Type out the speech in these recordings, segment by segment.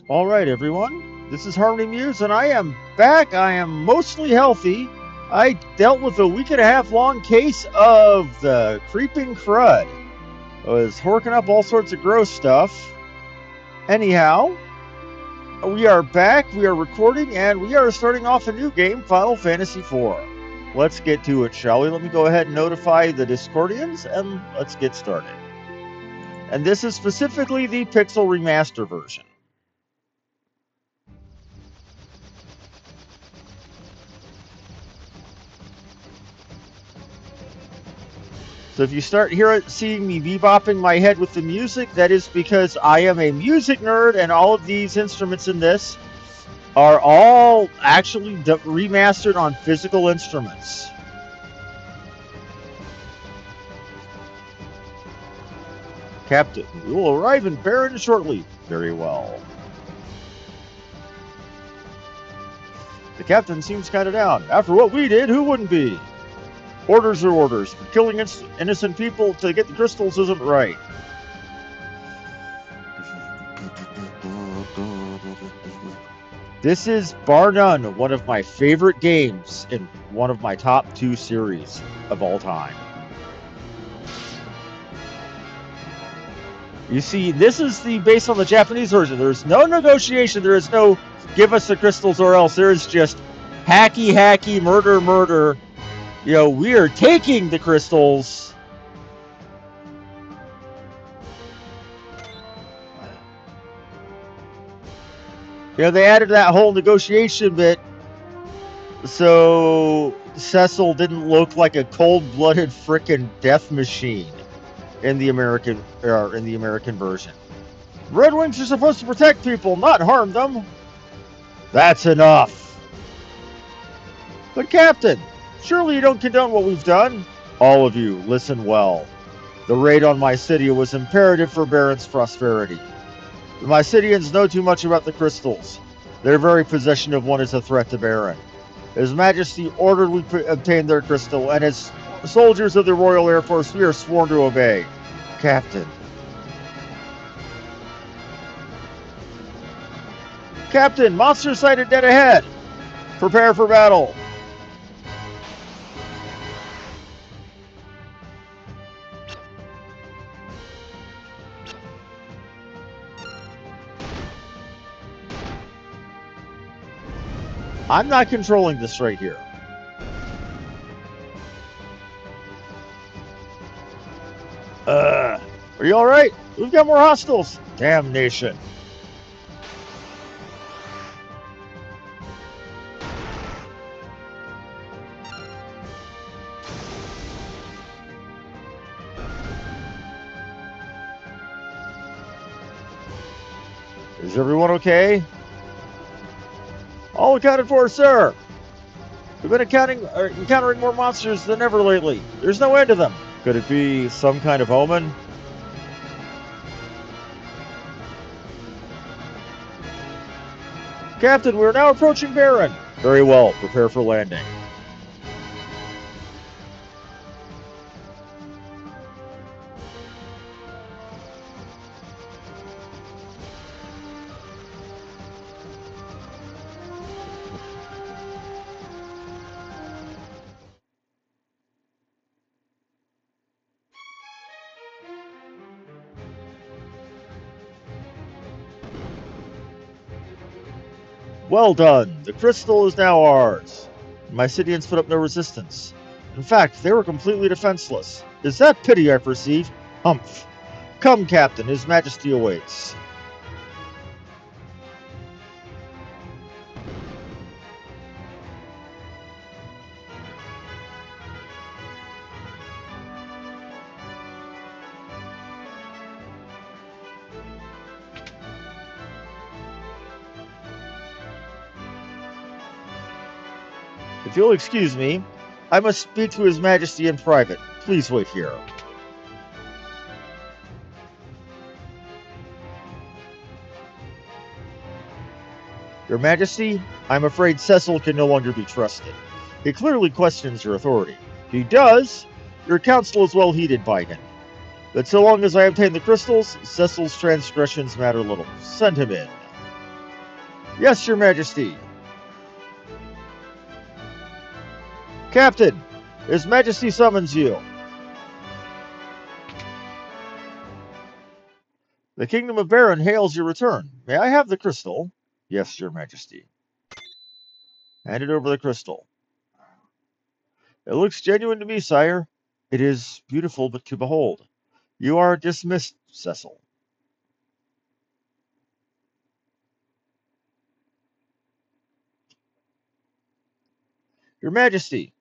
All right, everyone. This is Harmony Muse, and I am back. I am mostly healthy. I dealt with a week and a half long case of the creeping crud. I was horking up all sorts of gross stuff. Anyhow, we are back. We are recording, and we are starting off a new game, Final Fantasy IV. Let's get to it, shall we? Let me go ahead and notify the Discordians, and let's get started. And this is specifically the Pixel Remaster version. So if you start seeing me bebopping my head with the music, that is because I am a music nerd, and all of these instruments in this are all actually remastered on physical instruments. Captain, we will arrive in Baron shortly. Very well. The captain seems kind of down. After what we did, who wouldn't be? Orders are orders. But killing innocent people to get the crystals isn't right. This is, bar none, one of my favorite games in one of my top 2 series of all time. You see, this is based on the Japanese version. There's no negotiation. There is no give us the crystals or else. There is just hacky, murder. You know, we are taking the crystals. You know, they added that whole negotiation bit so Cecil didn't look like a cold-blooded frickin' death machine in the American version. Red Wings are supposed to protect people, not harm them. That's enough. But Captain, surely you don't condone what we've done? All of you, listen well. The raid on my city was imperative for Baron's prosperity. The Mysidians know too much about the crystals. Their very possession of one is a threat to Baron. His Majesty ordered we obtain their crystal, and as soldiers of the Royal Air Force, we are sworn to obey. Captain. Captain, monster sighted dead ahead. Prepare for battle. I'm not controlling this right here. Are you alright? We've got more hostiles. Damnation. Is everyone okay? All accounted for, sir. We've been encountering more monsters than ever lately. There's no end to them. Could it be some kind of omen? Captain, we're now approaching Baron. Very well. Prepare for landing. Well done. The crystal is now ours. Mysidians put up no resistance. In fact, they were completely defenseless. Is that pity I perceive? Humph. Come, Captain. His Majesty awaits. If you'll excuse me, I must speak to His Majesty in private. Please wait here. Your Majesty, I'm afraid Cecil can no longer be trusted. He clearly questions your authority. If he does, your counsel is well heeded by him. But so long as I obtain the crystals, Cecil's transgressions matter little. Send him in. Yes, Your Majesty. Captain, His Majesty summons you. The Kingdom of Baron hails your return. May I have the crystal? Yes, Your Majesty. Handed over the crystal. It looks genuine to me, sire. It is beautiful but to behold. You are dismissed, Cecil. Your Majesty.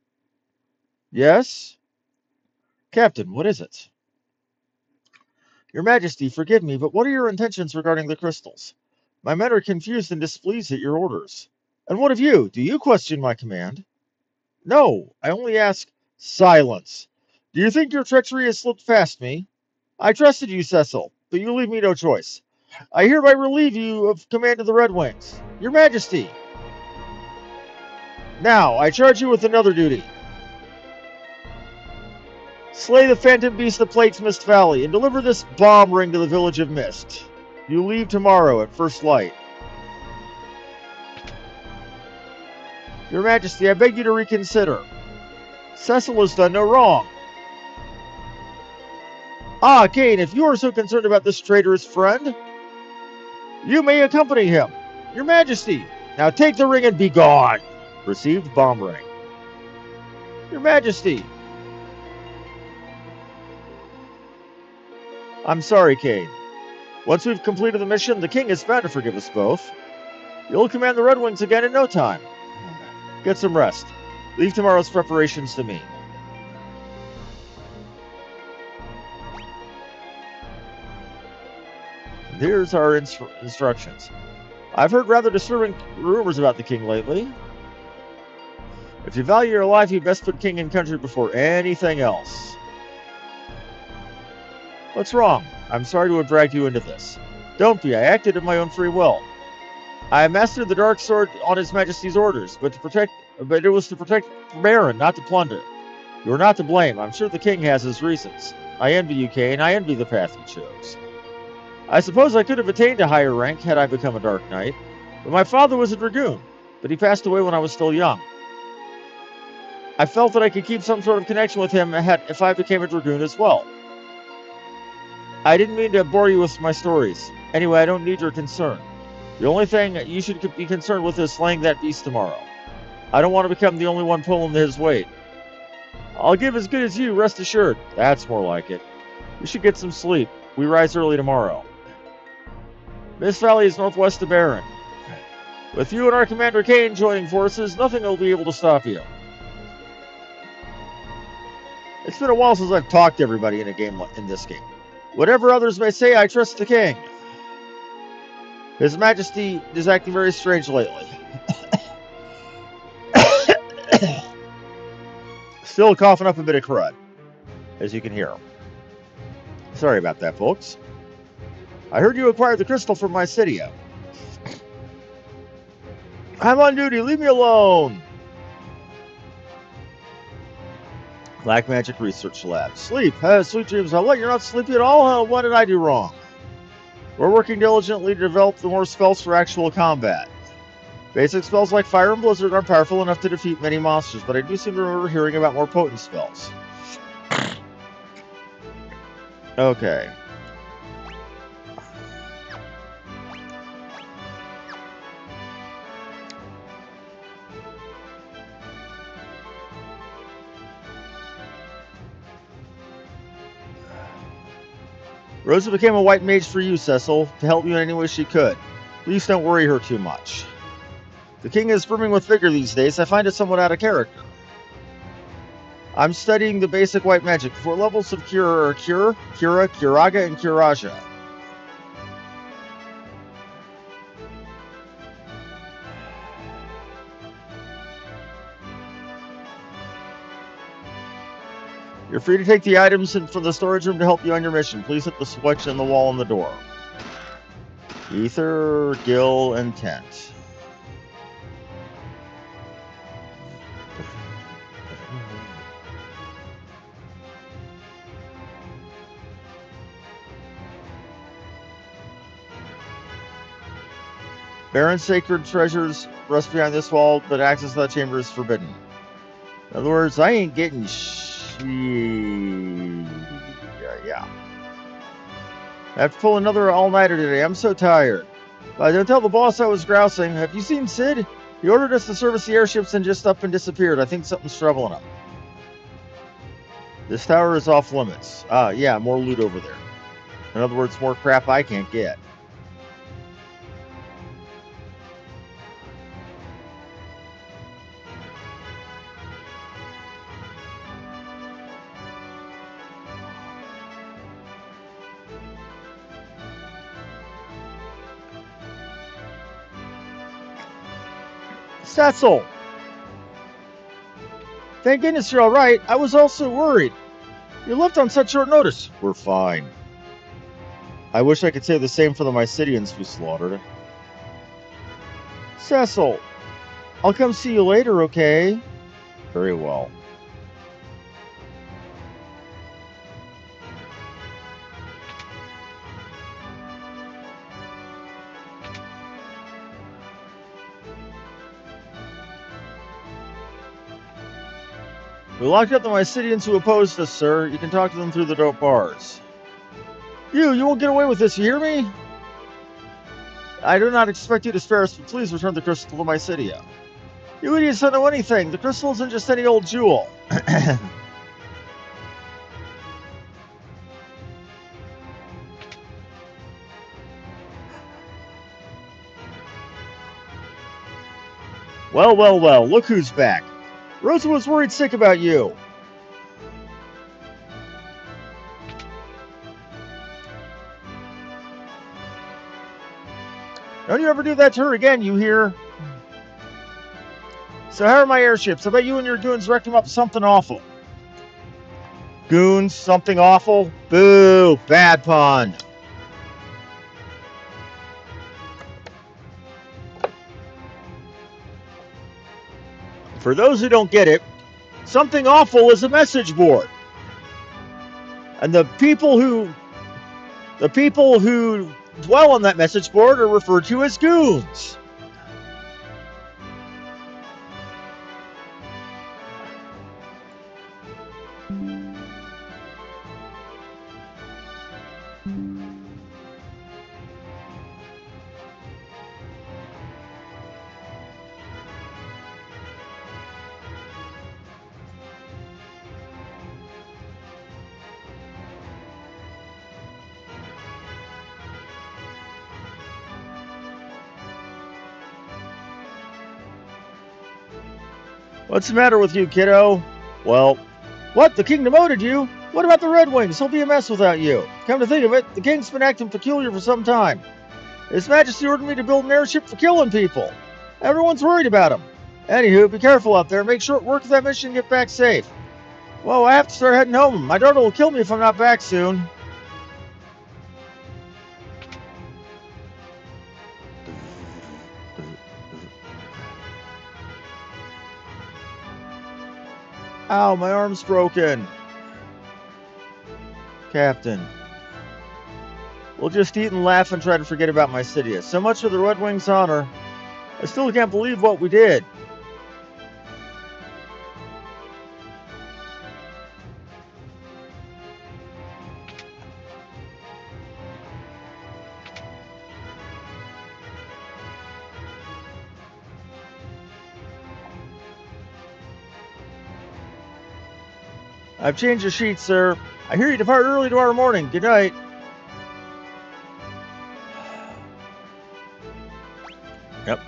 Yes? Captain, what is it? Your Majesty, forgive me, but what are your intentions regarding the crystals? My men are confused and displeased at your orders. And what of you? Do you question my command? No, I only ask silence. Do you think your treachery has slipped past me? I trusted you, Cecil, but you leave me no choice. I hereby relieve you of command of the Red Wings. Your Majesty. Now, I charge you with another duty. Slay the phantom beast of Plague's Mist Valley and deliver this bomb ring to the village of Mist. You leave tomorrow at first light. Your Majesty, I beg you to reconsider. Cecil has done no wrong. Ah, Kane, if you are so concerned about this traitorous friend, you may accompany him. Your Majesty, now take the ring and be gone. Received bomb ring. Your Majesty. I'm sorry, Kane. Once we've completed the mission, the king is bound to forgive us both. You'll command the Red Wings again in no time. Get some rest. Leave tomorrow's preparations to me. And here's our instructions. I've heard rather disturbing rumors about the king lately. If you value your life, you best put king and country before anything else. What's wrong? I'm sorry to have dragged you into this. Don't be. I acted of my own free will. I mastered the dark sword on His Majesty's orders, but it was to protect Baron, not to plunder. You're not to blame. I'm sure the king has his reasons. I envy you, Kane. I envy the path you chose. I suppose I could have attained a higher rank had I become a Dark Knight, but my father was a dragoon, but he passed away when I was still young. I felt that I could keep some sort of connection with him if I became a dragoon as well. I didn't mean to bore you with my stories. Anyway, I don't need your concern. The only thing you should be concerned with is slaying that beast tomorrow. I don't want to become the only one pulling his weight. I'll give as good as you, rest assured. That's more like it. You should get some sleep. We rise early tomorrow. Mist Valley is northwest of Baron. With you and our Commander Kane joining forces, nothing will be able to stop you. It's been a while since I've talked to everybody in this game. Whatever others may say, I trust the king. His Majesty is acting very strange lately. Still coughing up a bit of crud, as you can hear. Sorry about that, folks. I heard you acquired the crystal from Mysidia. I'm on duty, leave me alone! Black Magic Research Lab. Sleep. Sweet dreams. What, you're not sleepy at all? What did I do wrong? We're working diligently to develop the more spells for actual combat. Basic spells like Fire and Blizzard aren't powerful enough to defeat many monsters, but I do seem to remember hearing about more potent spells. Okay. Rosa became a white mage for you, Cecil, to help you in any way she could. Please don't worry her too much. The king is brimming with vigor these days. I find it somewhat out of character. I'm studying the basic white magic. 4 levels of Cure are Cure, Cura, Curaga, and Curaja. You're free to take the items from the storage room to help you on your mission. Please hit the switch in the wall on the door. Ether, Gil, and Tent. Baron's sacred treasures rest behind this wall, but access to that chamber is forbidden. In other words, I ain't getting yeah. I have to pull another all-nighter today. I'm so tired. Don't tell the boss I was grousing. Have you seen Sid? He ordered us to service the airships and just up and disappeared. I think something's troubling him. This tower is off limits. Yeah, more loot over there. In other words, more crap I can't get. Cecil! Thank goodness you're alright. I was also worried. You left on such short notice. We're fine. I wish I could say the same for the Mysidians we slaughtered. Cecil, I'll come see you later, okay? Very well. We locked up the Mysidians who opposed us, sir. You can talk to them through the dope bars. You won't get away with this, you hear me? I do not expect you to spare us, but please return the crystal to Mysidia. You idiots don't know anything. The crystal isn't just any old jewel. Well, look who's back. Rosa was worried sick about you. Don't you ever do that to her again, you hear? So how are my airships? I bet you and your goons wrecked them up something awful. Goons, something awful? Boo, bad pun. For those who don't get it, something awful is a message board. And the people who dwell on that message board are referred to as goons. What's the matter with you, kiddo? Well, what? The king demoted you? What about the Red Wings? He'll be a mess without you. Come to think of it, the king's been acting peculiar for some time. His Majesty ordered me to build an airship for killing people. Everyone's worried about him. Anywho, be careful out there. Make short work of that mission and get back safe. Whoa, I have to start heading home. My daughter will kill me if I'm not back soon. Ow, my arm's broken. Captain. We'll just eat and laugh and try to forget about Mysidia. So much for the Red Wings' honor. I still can't believe what we did. I've changed the sheets, sir. I hear you depart early tomorrow morning. Good night. Yep.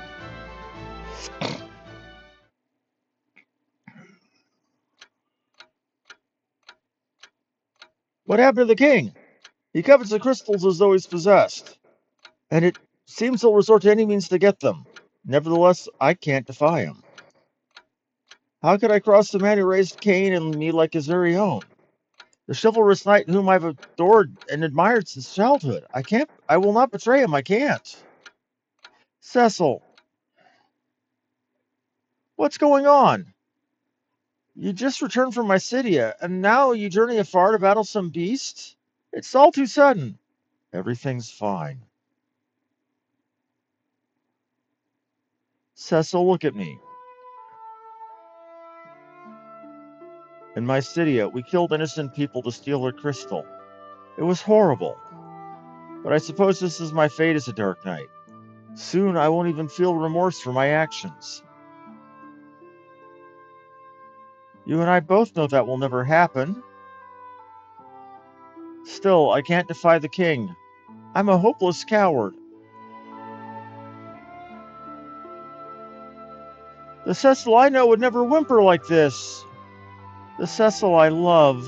What happened to the king? He covets the crystals as though he's possessed. And it seems he'll resort to any means to get them. Nevertheless, I can't defy him. How could I cross the man who raised Cain and me like his very own? The chivalrous knight whom I've adored and admired since childhood. I will not betray him. I can't. Cecil, what's going on? You just returned from Mysidia, and now you journey afar to battle some beast? It's all too sudden. Everything's fine. Cecil, look at me. In my city, we killed innocent people to steal their crystal. It was horrible. But I suppose this is my fate as a Dark Knight. Soon I won't even feel remorse for my actions. You and I both know that will never happen. Still, I can't defy the king. I'm a hopeless coward. The Cecil I know would never whimper like this. The Cecil I love.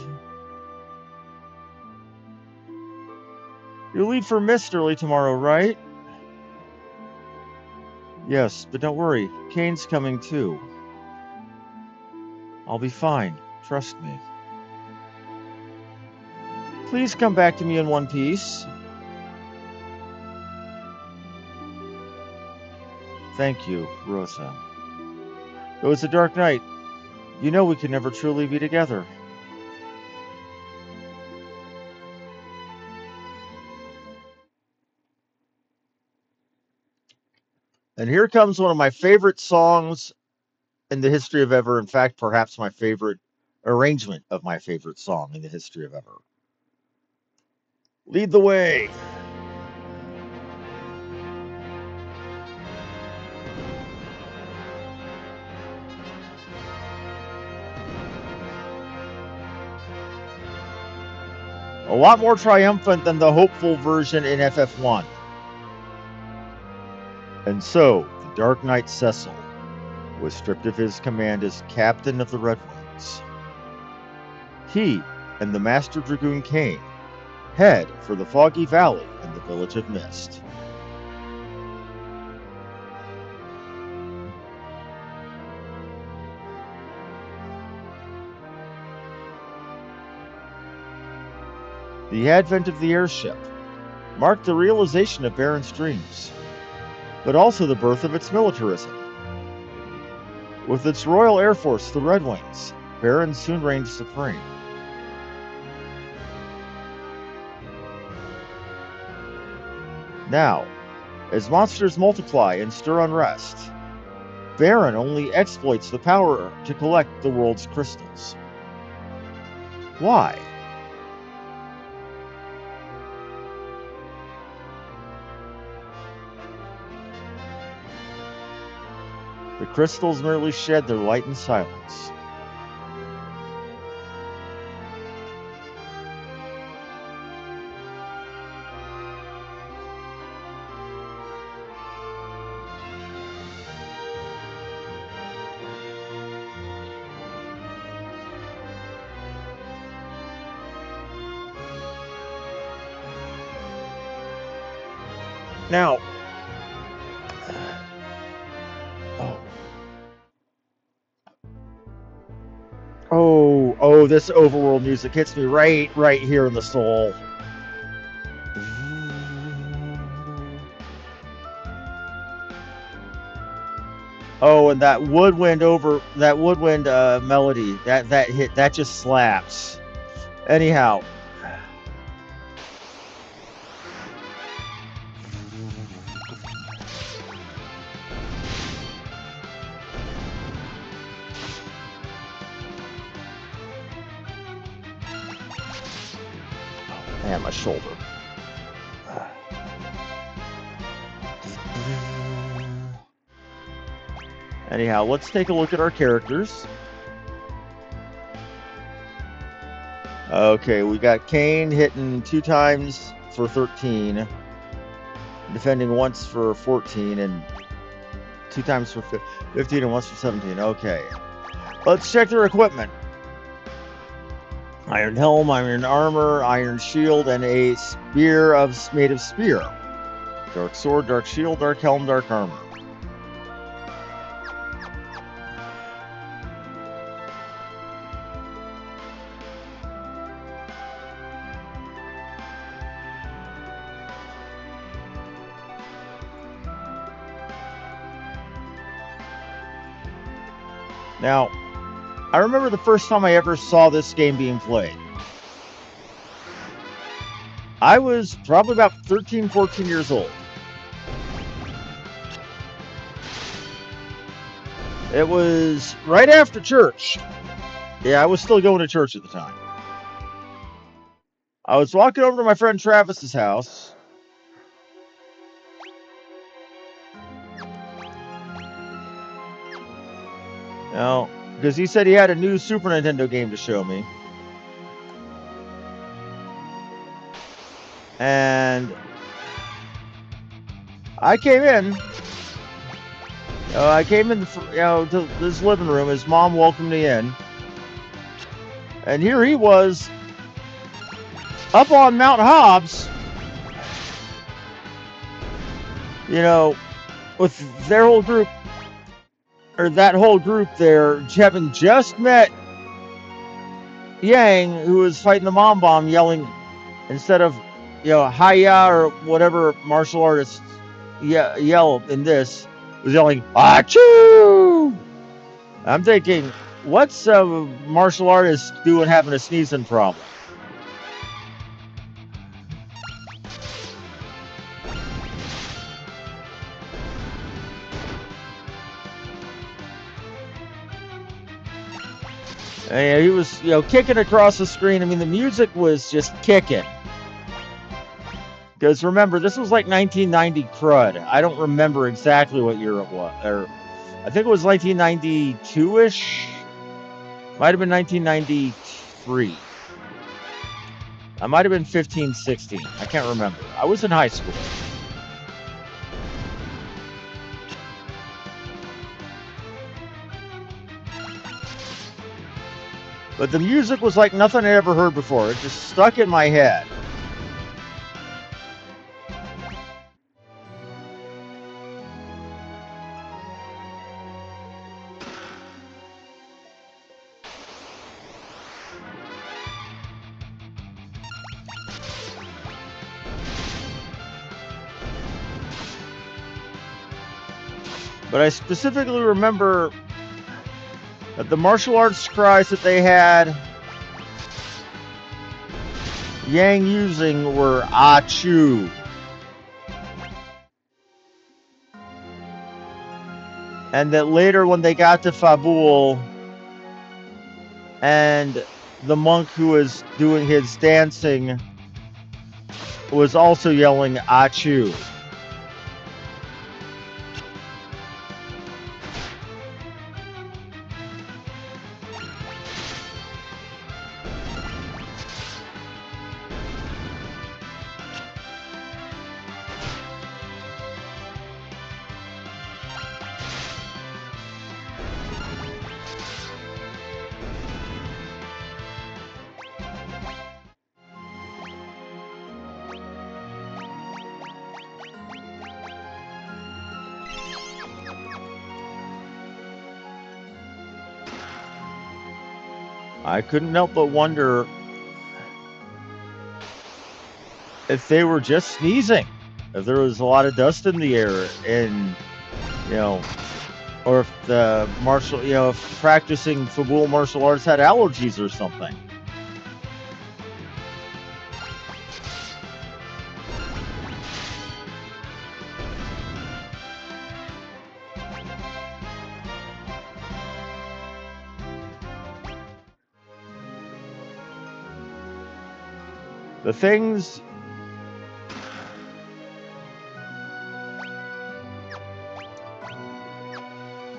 You leave for Mist early tomorrow, right? Yes, but don't worry. Kane's coming too. I'll be fine. Trust me. Please come back to me in one piece. Thank you, Rosa. Though it's a dark night, you know we can never truly be together. And here comes one of my favorite songs in the history of ever. In fact, perhaps my favorite arrangement of my favorite song in the history of ever. Lead the way. A lot more triumphant than the hopeful version in FF1. And so, the Dark Knight Cecil was stripped of his command as captain of the Red Wings. He and the Master Dragoon Kane head for the Foggy Valley and the Village of Mist. The advent of the airship marked the realization of Baron's dreams, but also the birth of its militarism. With its Royal Air Force, the Red Wings, Baron soon reigned supreme. Now, as monsters multiply and stir unrest, Baron only exploits the power to collect the world's crystals. Why? The crystals merely shed their light in silence. Now, oh, this overworld music hits me right here in the soul. Oh, and that woodwind melody, that just slaps. Anyhow. Man, my shoulder. Anyhow, let's take a look at our characters. Okay, we got Kane hitting 2 times for 13, defending once for 14, and 2 times for 15 and once for 17. Okay, let's check their equipment. Iron helm, iron armor, iron shield, and a spear made of spear. Dark sword, dark shield, dark helm, dark armor. Now, I remember the first time I ever saw this game being played. I was probably about 13, 14 years old. It was right after church. Yeah, I was still going to church at the time. I was walking over to my friend Travis's house. You know, because he said he had a new Super Nintendo game to show me. And I came in. I came in, to this living room. His mom welcomed me in. And here he was, up on Mount Hobbs, you know, with their whole group, or that whole group there, having just met Yang, who was fighting the mom bomb, yelling, instead of, hiya or whatever martial artists yell in this, was yelling, achoo! I'm thinking, what's a martial artist doing having a sneezing problem? And he was, kicking across the screen. I mean, the music was just kicking. Because remember, this was like 1990 crud. I don't remember exactly what year it was. Or I think it was 1992-ish. Might have been 1993. I might have been 15, 16. I can't remember. I was in high school. But the music was like nothing I ever heard before. It just stuck in my head. But I specifically remember that the martial arts cries that they had Yang using were achoo. And that later when they got to Fabul and the monk who was doing his dancing was also yelling achoo. I couldn't help but wonder if they were just sneezing, if there was a lot of dust in the air, and or if the if practicing Fabul martial arts had allergies or something.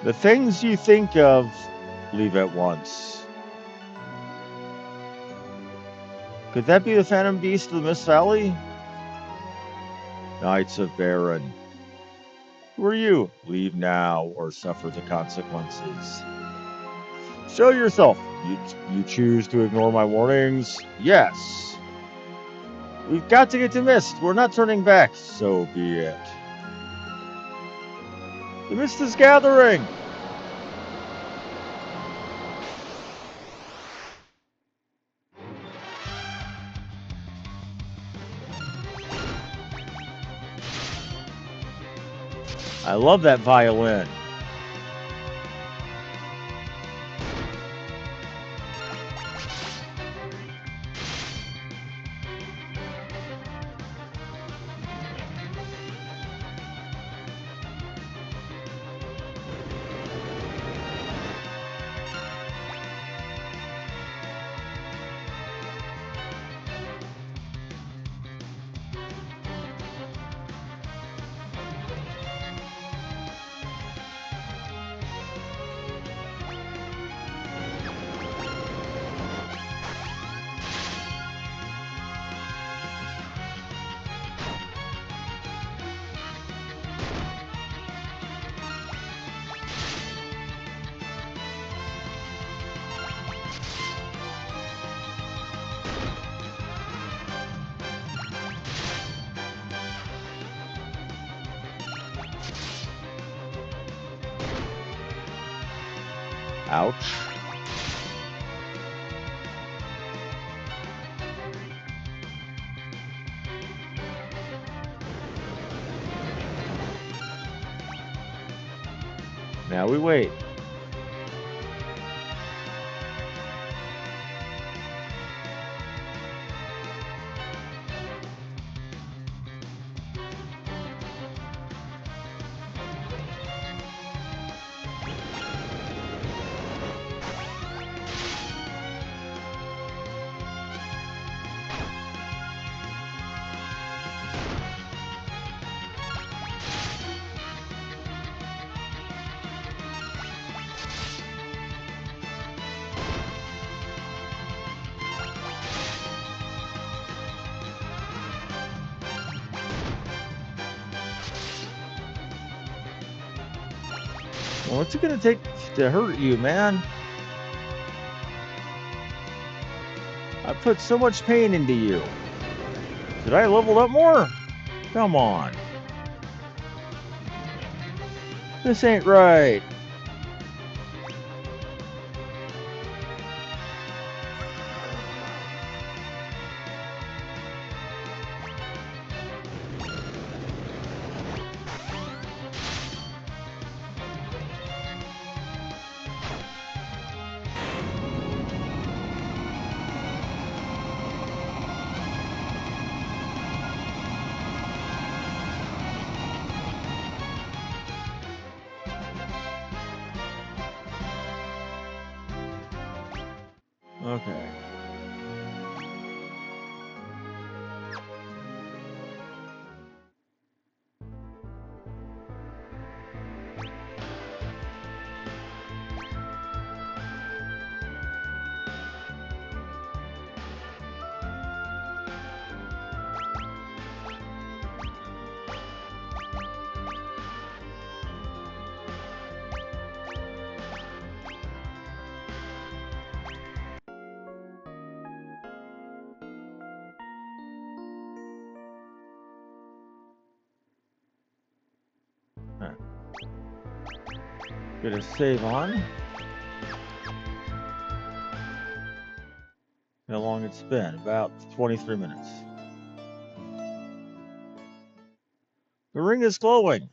The things you think of, leave at once. Could that be the Phantom Beast of the Mist Valley? Knights of Baron. Who are you? Leave now or suffer the consequences. Show yourself. You choose to ignore my warnings? Yes. We've got to get to Mist. We're not turning back. So be it. The mist is gathering. I love that violin. Ouch. Now we wait. What's it gonna take to hurt you, man? I put so much pain into you. Did I level up more? Come on. This ain't right. Okay. Get a save on. How long it's been? About 23 minutes. The ring is glowing.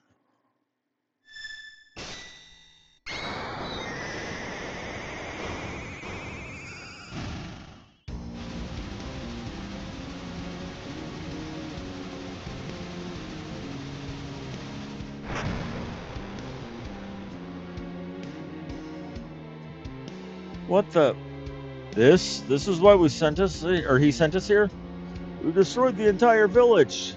What the? This is why we sent us, or he sent us here? We destroyed the entire village.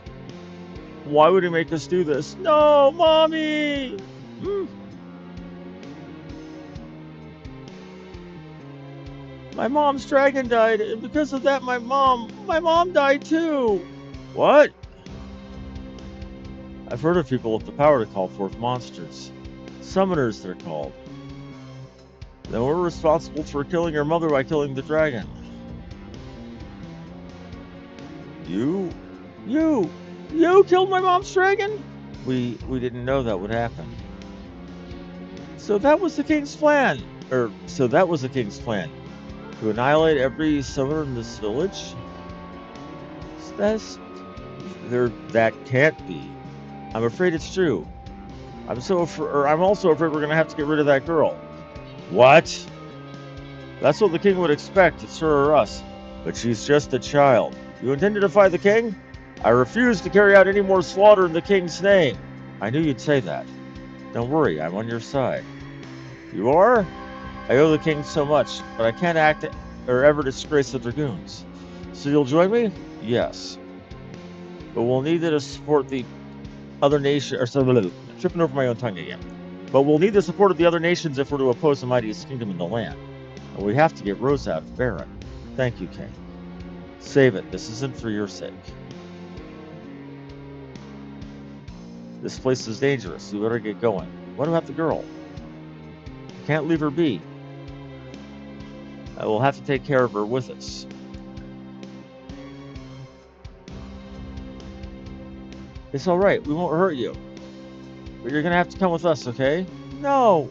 Why would he make us do this? No, Mommy! My mom's dragon died, and because of that, my mom died too. What? I've heard of people with the power to call forth monsters. Summoners, they're called. Then we're responsible for killing your mother by killing the dragon. You killed my mom's dragon? We didn't know that would happen. So that was the king's plan. To annihilate every summoner in this village? That can't be. I'm afraid it's true. I'm also afraid we're gonna have to get rid of that girl. What? That's what the king would expect. It's her or us. But she's just a child. You intend to defy the king? I refuse to carry out any more slaughter in the king's name. I knew you'd say that. Don't worry, I'm on your side. You are? I owe the king so much, but I can't act or ever disgrace the dragoons. So you'll join me? Yes. But we'll need to support the other nation, tripping over my own tongue again. But we'll need the support of the other nations if we're to oppose the mightiest kingdom in the land. And we have to get Rose out of Baron. Thank you, King. Save it. This isn't for your sake. This place is dangerous. We better get going. What about the girl? I can't leave her be. I will have to take care of her with us. It's all right. We won't hurt you. But you're going to have to come with us, okay? No.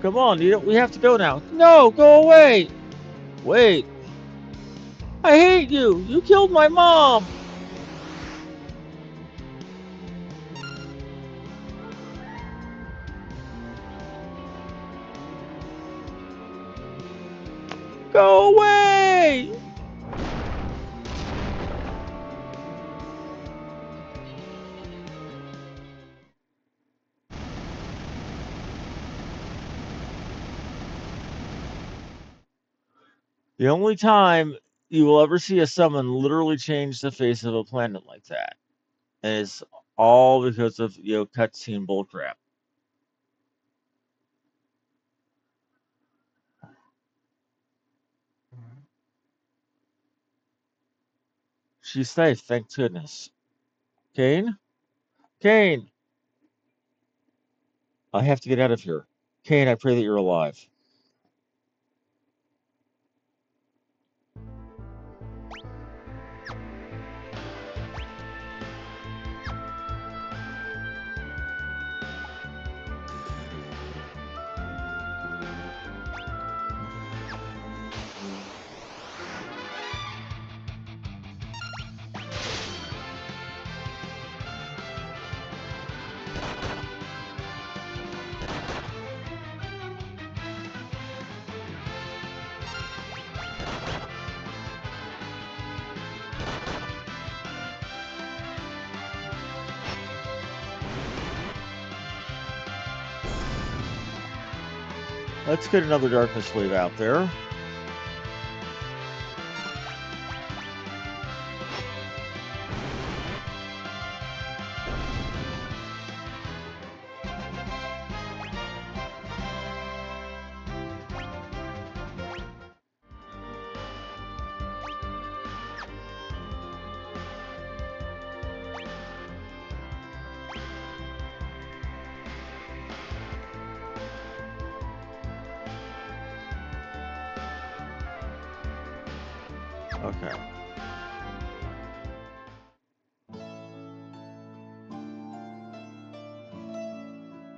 Come on, we have to go now. No, go away! Wait. I hate you! You killed my mom! Go away! The only time you will ever see a summon literally change the face of a planet like that. And it's all because of, cutscene bullcrap. She's safe, thank goodness. Kane? Kane! I have to get out of here. Kane, I pray that you're alive. Let's get another darkness wave out there. Okay.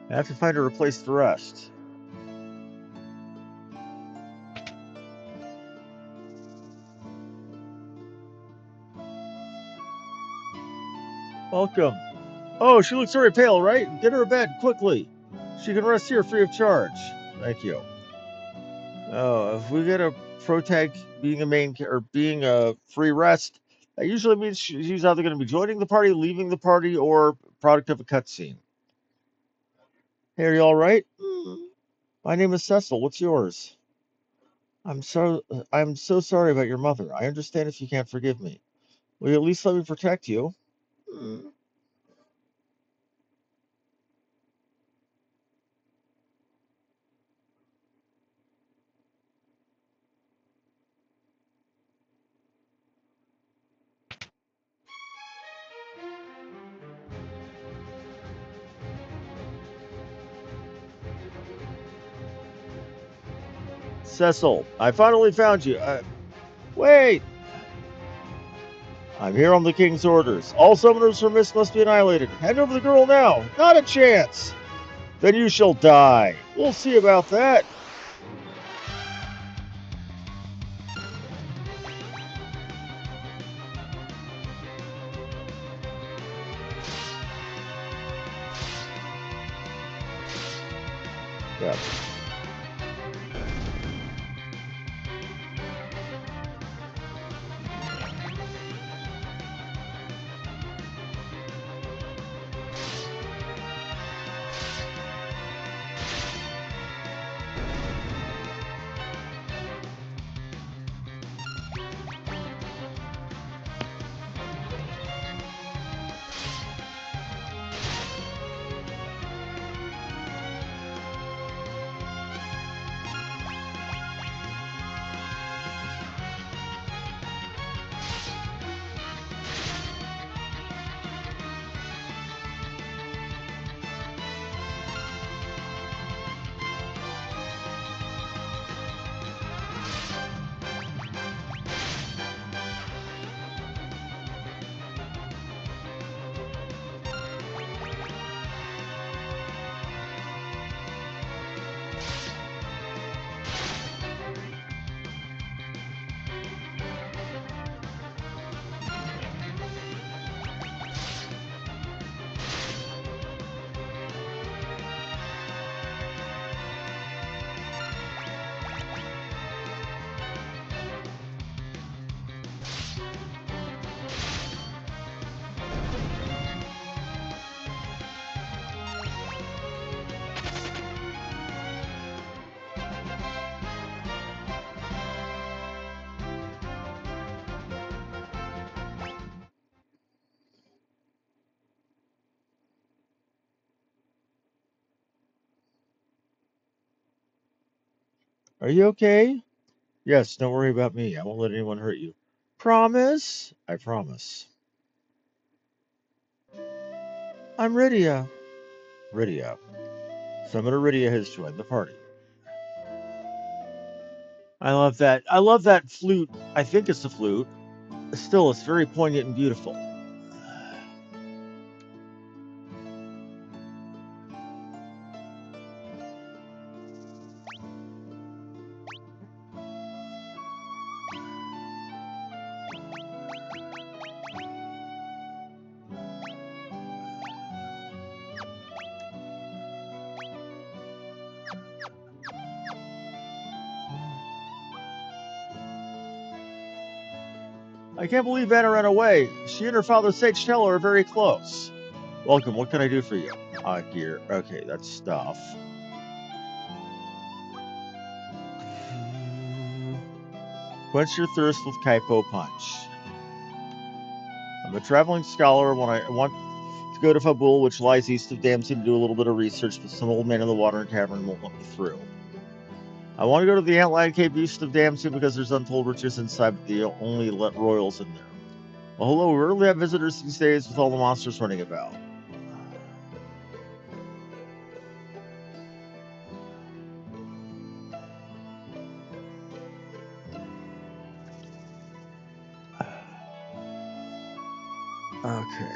I have to find a replace the rest. Welcome. Oh, she looks very pale, right? Get her a bed, quickly. She can rest here free of charge. Thank you. Oh, if we get a protag being a main or being a free rest, that usually means she's either going to be joining the party, leaving the party, or product of a cutscene. Hey, are you all right? My name is Cecil. What's yours? I'm so sorry about your mother. I understand if you can't forgive me. Will you at least let me protect you? Cecil, I finally found you. Wait! I'm here on the king's orders. All summoners from Mist must be annihilated. Hand over the girl now. Not a chance. Then you shall die. We'll see about that. Yeah. Are you okay? Yes, don't worry about me. I won't let anyone hurt you. Promise? I promise. I'm Rydia. Rydia. Summoner Rydia has joined the party. I love that. I love that flute. I think it's a flute. Still, it's very poignant and beautiful. I can't believe Anna ran away. She and her father, Sage Tellah, are very close. Welcome. What can I do for you? Gear. Okay, that's stuff. Quench your thirst with Kaipo Punch. I'm a traveling scholar. When I want to go to Fabul, which lies east of Damson, to do a little bit of research, but some old man in the watering cavern won't let me through. I want to go to the Antlion Cave east of Damson because there's untold riches inside, but they only let royals in there. Well, hello, we rarely have visitors these days with all the monsters running about. Okay.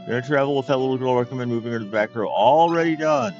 Gonna travel with that little girl. Recommend moving her to the back row. Already done.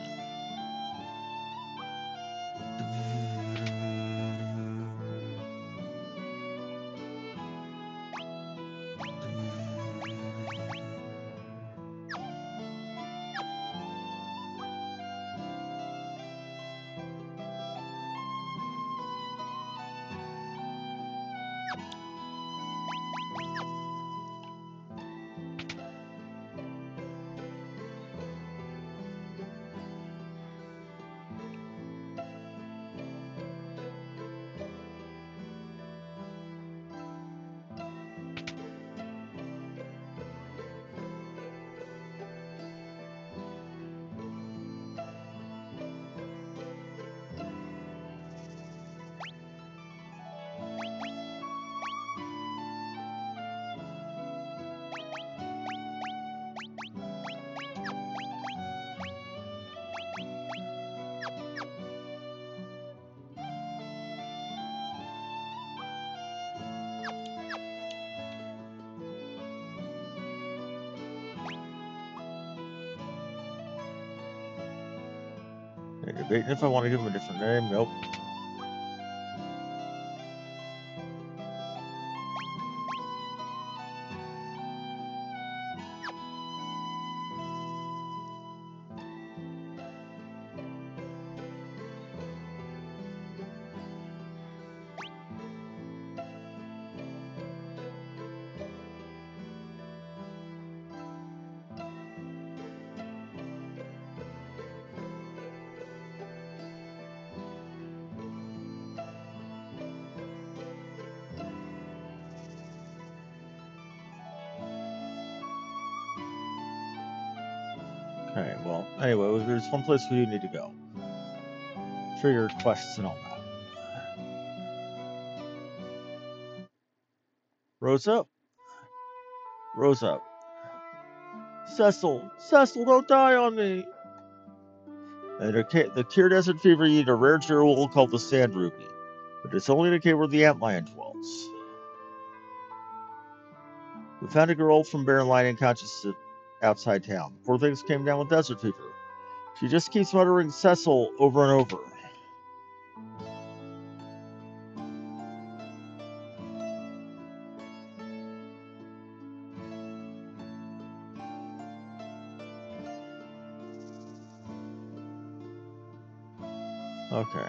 I'm debating if I want to give him a different name. Nope. Okay, well, anyway, there's one place we do need to go. Trigger quests and all that. Rosa? Rosa. Cecil! Cecil, don't die on me! And the Cure Desert Fever, you need a rare jewel called the Sand Ruby. But it's only in a cave where the Antlion dwells. We found a girl from Barren lying unconscious outside town. Poor things came down with desert fever. She just keeps muttering Cecil over and over. Okay.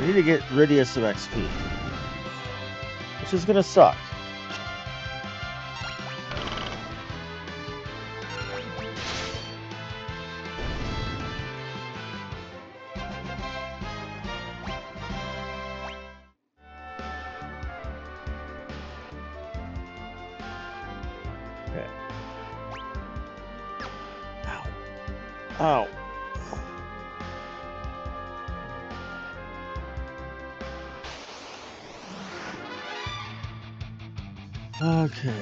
We need to get Rydia some XP, which is gonna suck. Okay. Ow. Okay.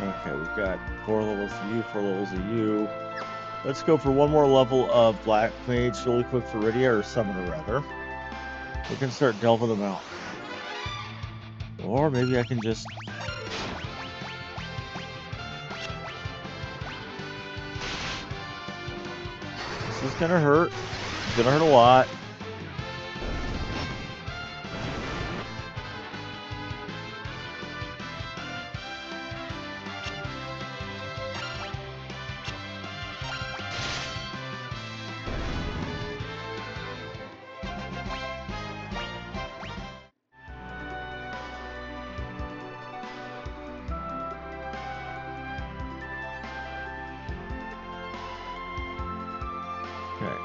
Okay, we've got 4 levels of you, 4 levels of you. Let's go for one more level of Black Mage really quick for Rydia, or Summoner rather. We can start delving them out. Or maybe I can just... This is gonna hurt. It's gonna hurt a lot. Okay.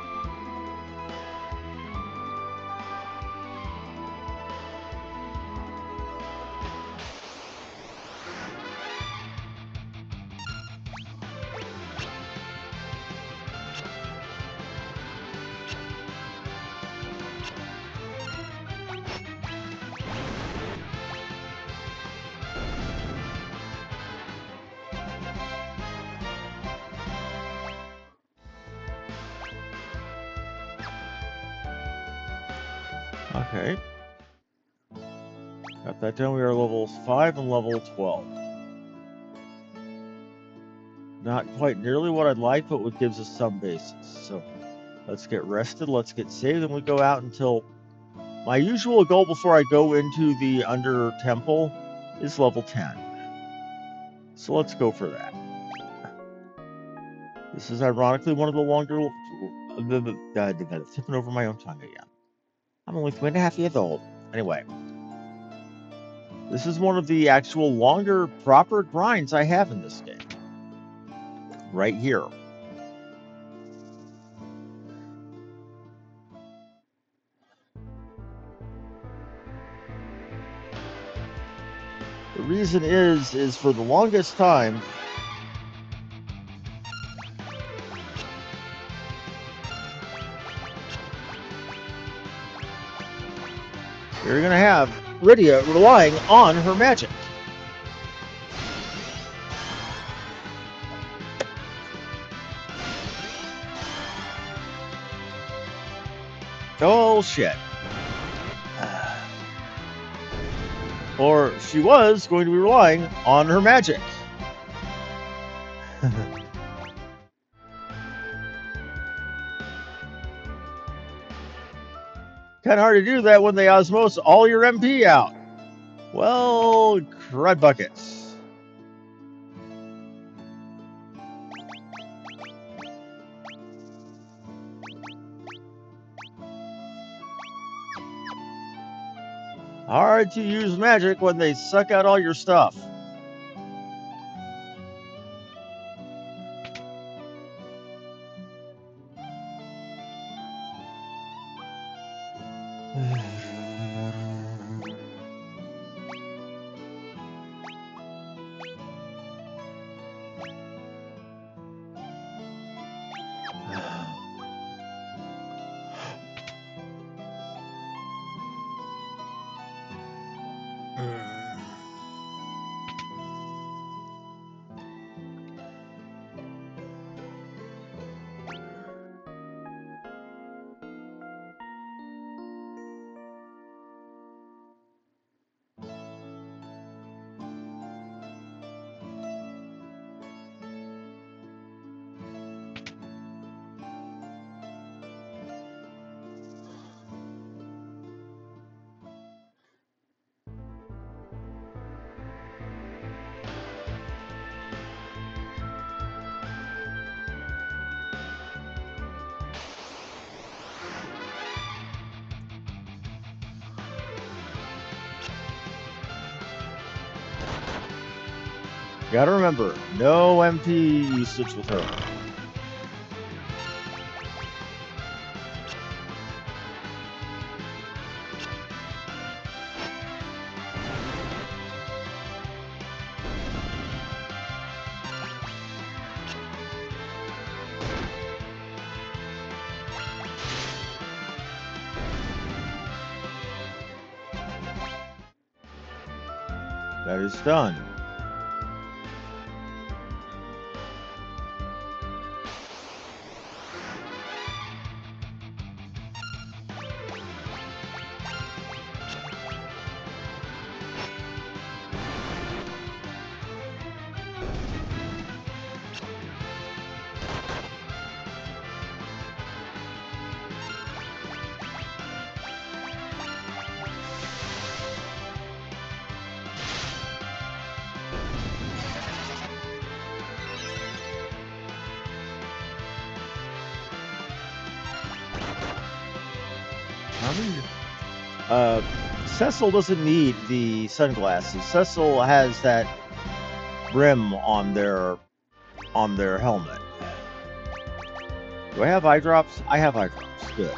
Okay. Got that done. We are levels 5 and level 12. Not quite nearly what I'd like, but what gives us some basis. So let's get rested, let's get saved, and we go out until... My usual goal before I go into the Under Temple is level 10. So let's go for that. This is ironically one of the longer... tipping over my own tongue again. I'm only 3.5 years old. Anyway. This is one of the actual longer, proper grinds I have in this game. Right here. The reason is for the longest time, you're going to have Rydia relying on her magic. Oh, shit. Or she was going to be relying on her magic. Kind of hard to do that when they osmose all your MP out. Well, crud buckets. Hard to use magic when they suck out all your stuff. Gotta remember, no MP usage with her. That is done. Cecil doesn't need the sunglasses. Cecil has that rim on their helmet. Do I have eye drops? I have eye drops. Good.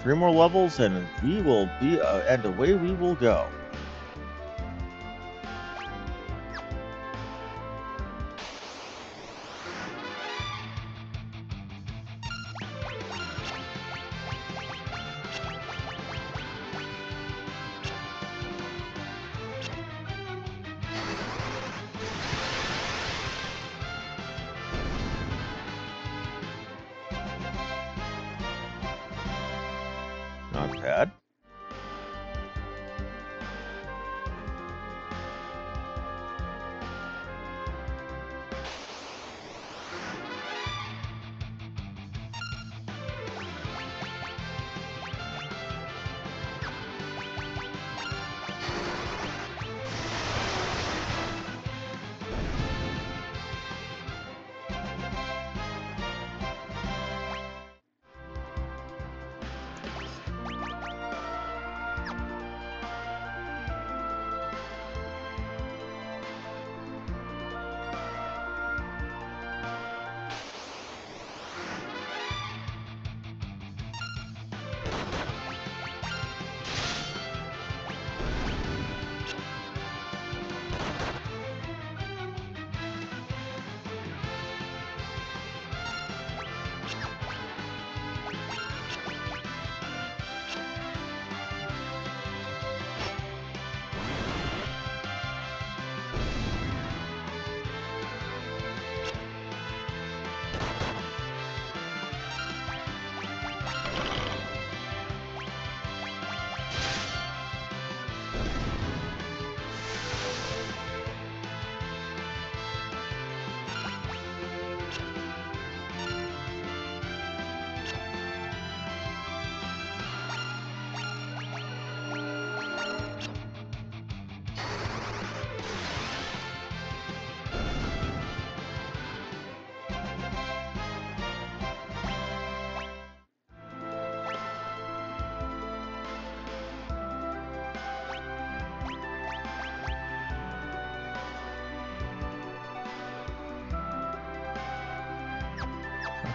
3 more levels, and we will be, and away we will go. Not bad.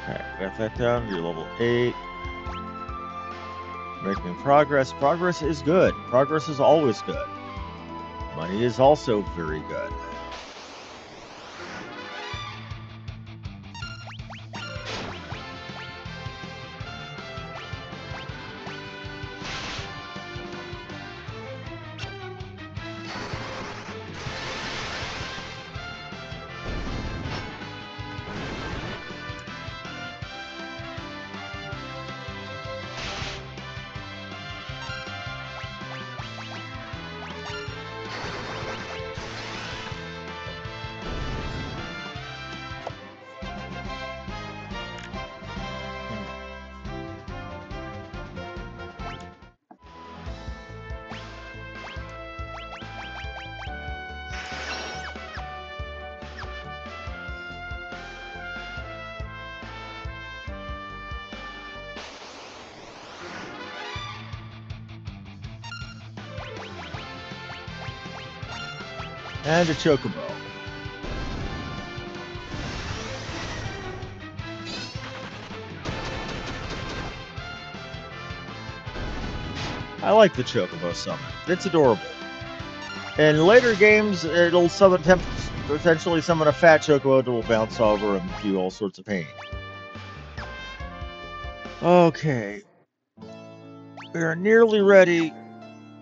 Okay, got that down. You're level 8. Making progress. Progress is good. Progress is always good. Money is also very good. And a chocobo. I like the chocobo summon. It's adorable. In later games, it'll potentially summon a fat chocobo that will bounce over and do all sorts of pain. Okay. We're nearly ready.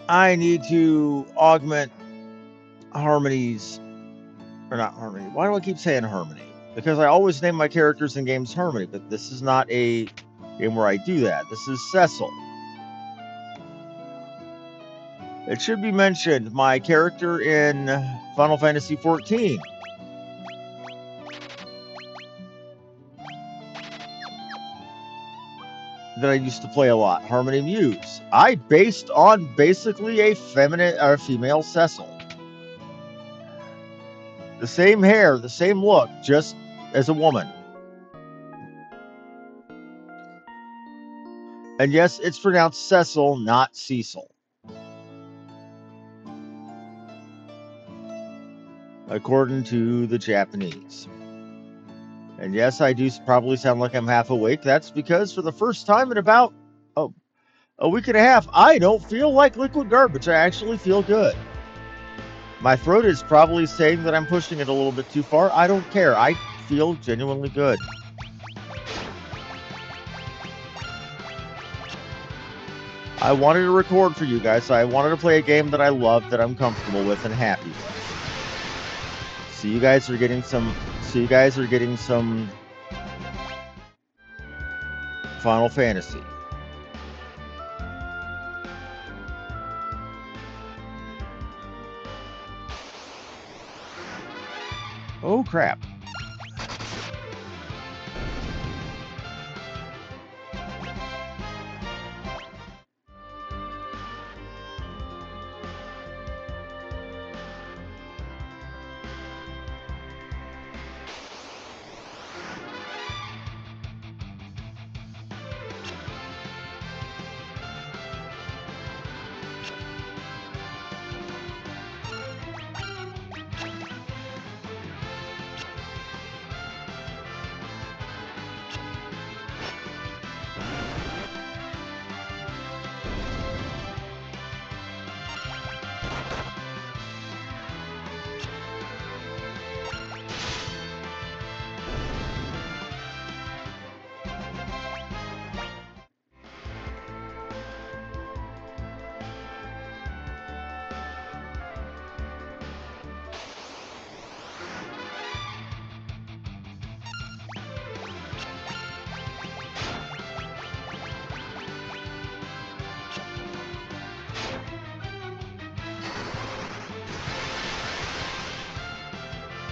I need to augment Harmony's... Or not Harmony. Why do I keep saying Harmony? Because I always name my characters in games Harmony, but this is not a game where I do that. This is Cecil. It should be mentioned, my character in Final Fantasy XIV that I used to play a lot, Harmony Muse. I based on basically a female Cecil. The same hair, the same look, just as a woman. And yes, it's pronounced Cecil, not Cecil. According to the Japanese. And yes, I do probably sound like I'm half awake. That's because for the first time in about a week and a half, I don't feel like liquid garbage. I actually feel good. My throat is probably saying that I'm pushing it a little bit too far. I don't care. I feel genuinely good. I wanted to record for you guys. So I wanted to play a game that I love, that I'm comfortable with and happy with. So you guys are getting some Final Fantasy. Oh crap.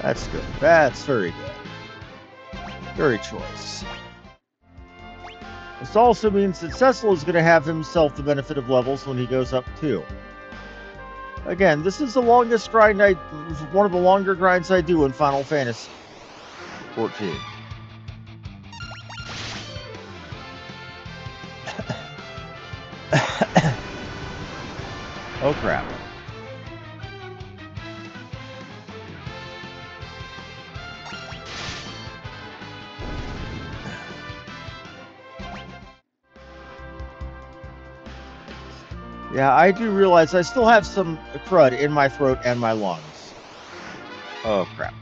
That's good. That's very good. Very choice. This also means that Cecil is going to have himself the benefit of levels when he goes up too. Again, this is the longest grind one of the longer grinds I do in Final Fantasy 14. Oh crap. Yeah, I do realize I still have some crud in my throat and my lungs. Oh crap.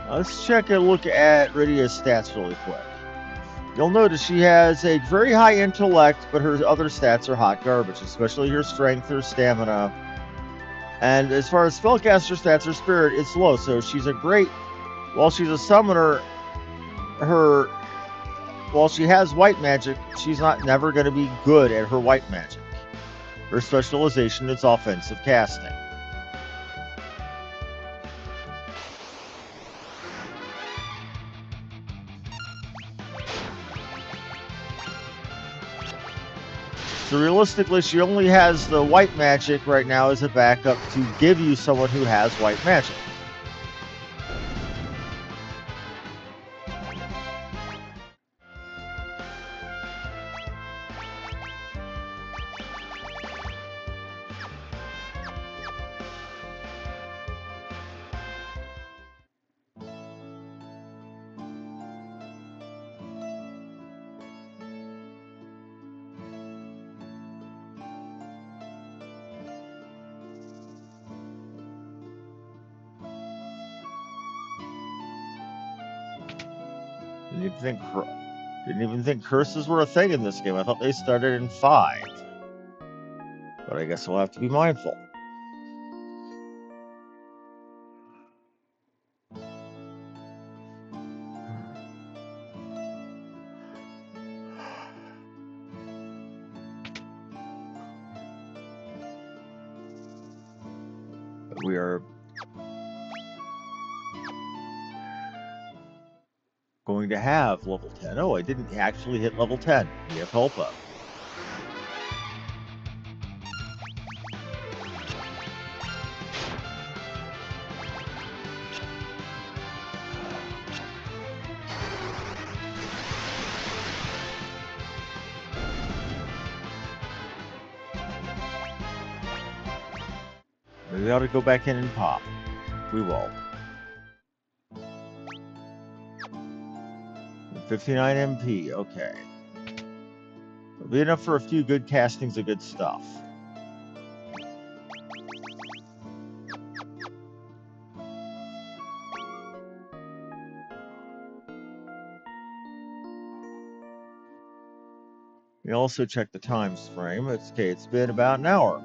Let's check a look at Rydia's stats really quick. You'll notice she has a very high intellect, but her other stats are hot garbage, especially her strength, her stamina. And as far as spellcaster stats, her spirit is low, so she's a great... While she's a summoner, her, while she has white magic, she's never going to be good at her white magic. Her specialization is offensive casting. So realistically, she only has the white magic right now as a backup to give you someone who has white magic. Didn't even think curses were a thing in this game. I thought they started in 5. But I guess we'll have to be mindful. We are going to have level 10. Oh, I didn't actually hit level 10. Mea culpa. Maybe we ought to go back in and pop. We will. 59 MP, okay. It'll be enough for a few good castings of good stuff. We also check the times frame. It's been about an hour.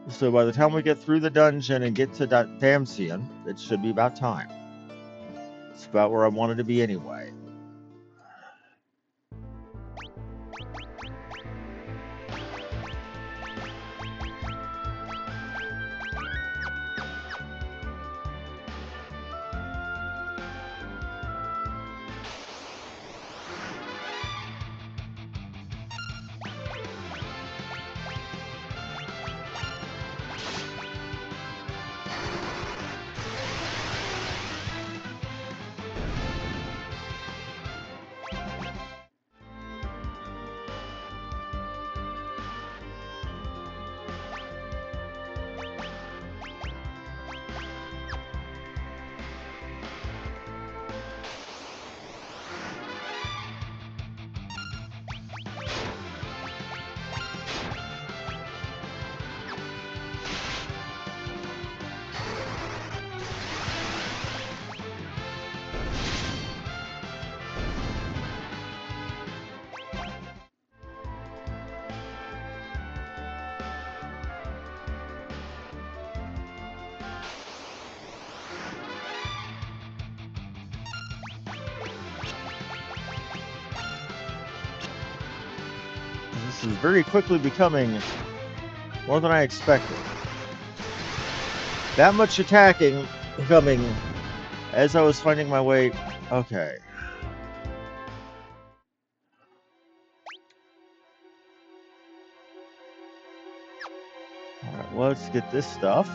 So by the time we get through the dungeon and get to Damsian, it should be about time. It's about where I wanted to be anyway. This is very quickly becoming more than I expected. That much attacking coming as I was finding my way. Okay. Alright, let's get this stuff.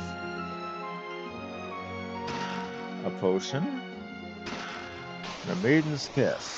A potion. And a maiden's kiss.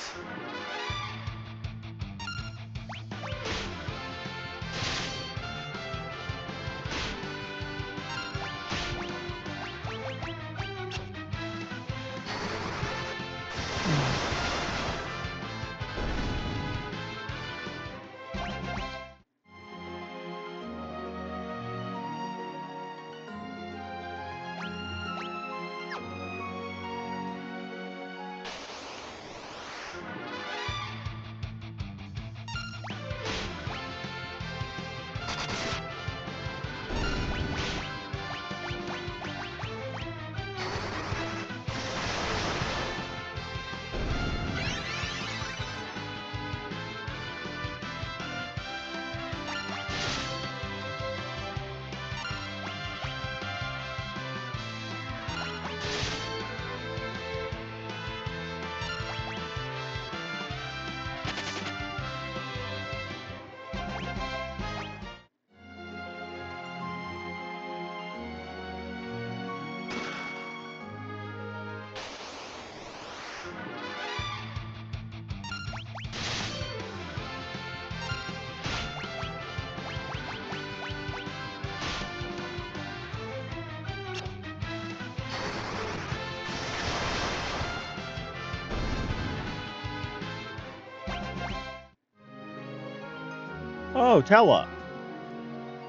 Oh, Tellah.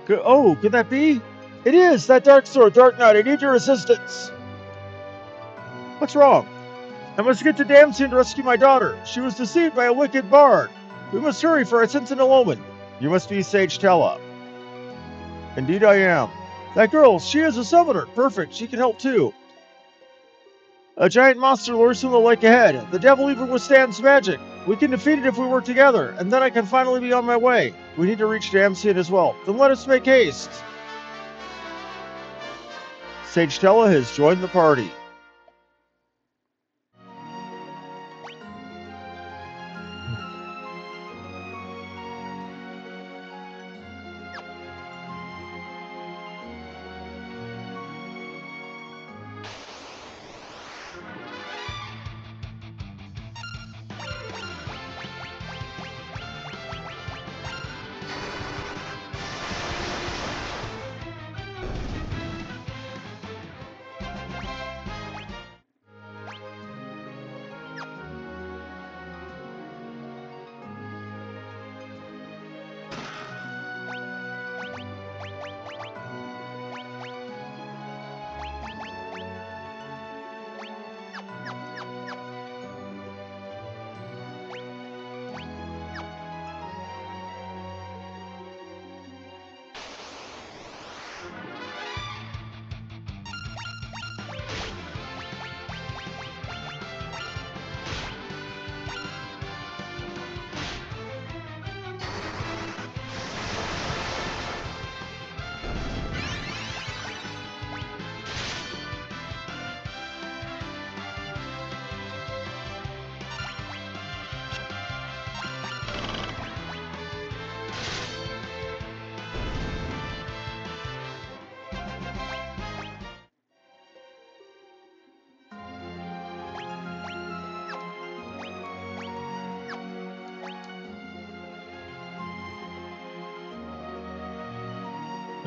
Could that be? It is! That dark sword, Dark Knight, I need your assistance! What's wrong? I must get to Damson to rescue my daughter. She was deceived by a wicked bard. We must hurry for a sentinel omen. You must be Sage Tellah. Indeed I am. That girl, she is a summoner. Perfect, she can help too. A giant monster lures from the lake ahead. The devil even withstands magic. We can defeat it if we work together, and then I can finally be on my way. We need to reach Damson as well. Then let us make haste. Sage Tellah has joined the party.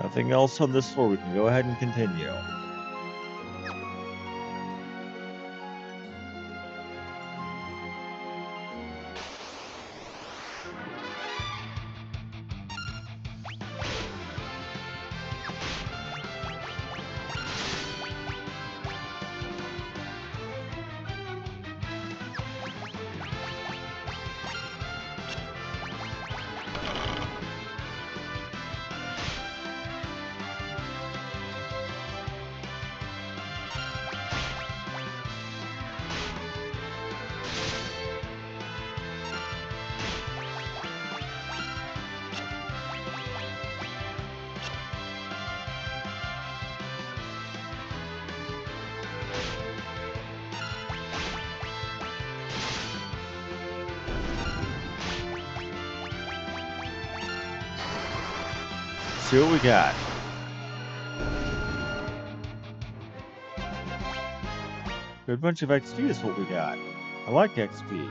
Nothing else on this floor. We can go ahead and continue. See what we got. Good bunch of XP is what we got. I like XP.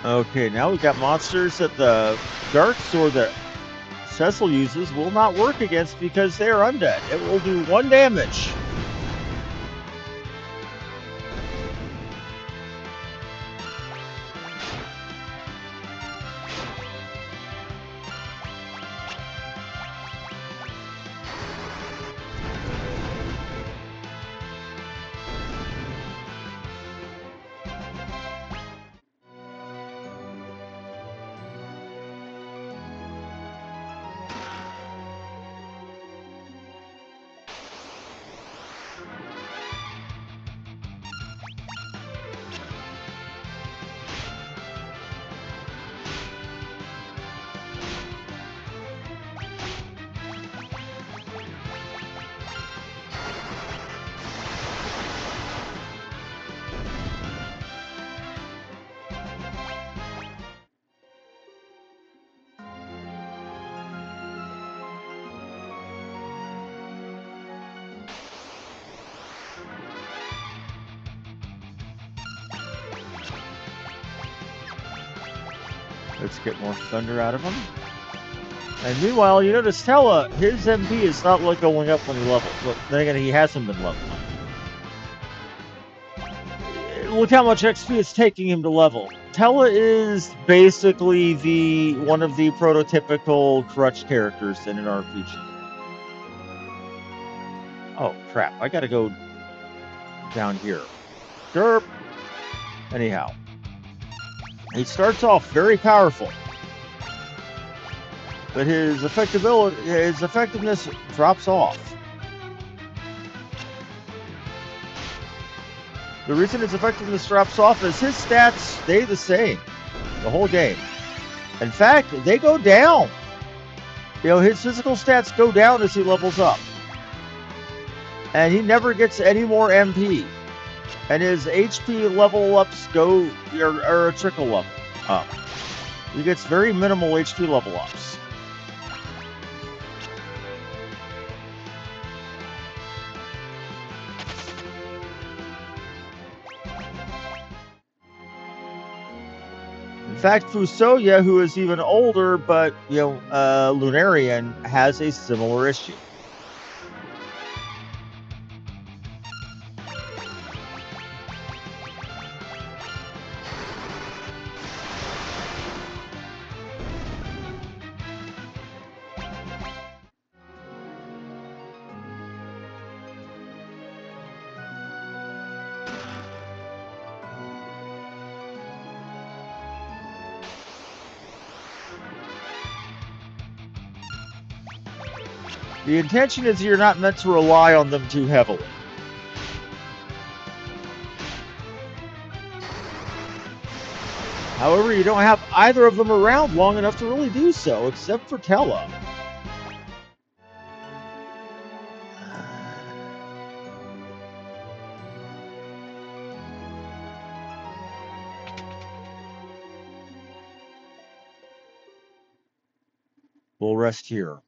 Okay, now we've got monsters that the Dark Sword that Cecil uses will not work against because they are undead. It will do 1 damage. Let's get more thunder out of him. And meanwhile, you notice Tellah, his MP is not like going up when he levels. But then again, he hasn't been leveling. Look how much XP it's taking him to level. Tellah is basically one of the prototypical crutch characters in an RPG. Oh crap! I gotta go down here. Derp. Anyhow, he starts off very powerful, but his effectiveness drops off. The reason his effectiveness drops off is his stats stay the same the whole game. In fact, they go down. You know, his physical stats go down as he levels up. And he never gets any more MP. And his HP level ups are a trickle level up. He gets very minimal HP level ups. In fact, Fusoya, who is even older, but, Lunarian, has a similar issue. The intention is you're not meant to rely on them too heavily. However, you don't have either of them around long enough to really do so, except for Tellah. We'll rest here.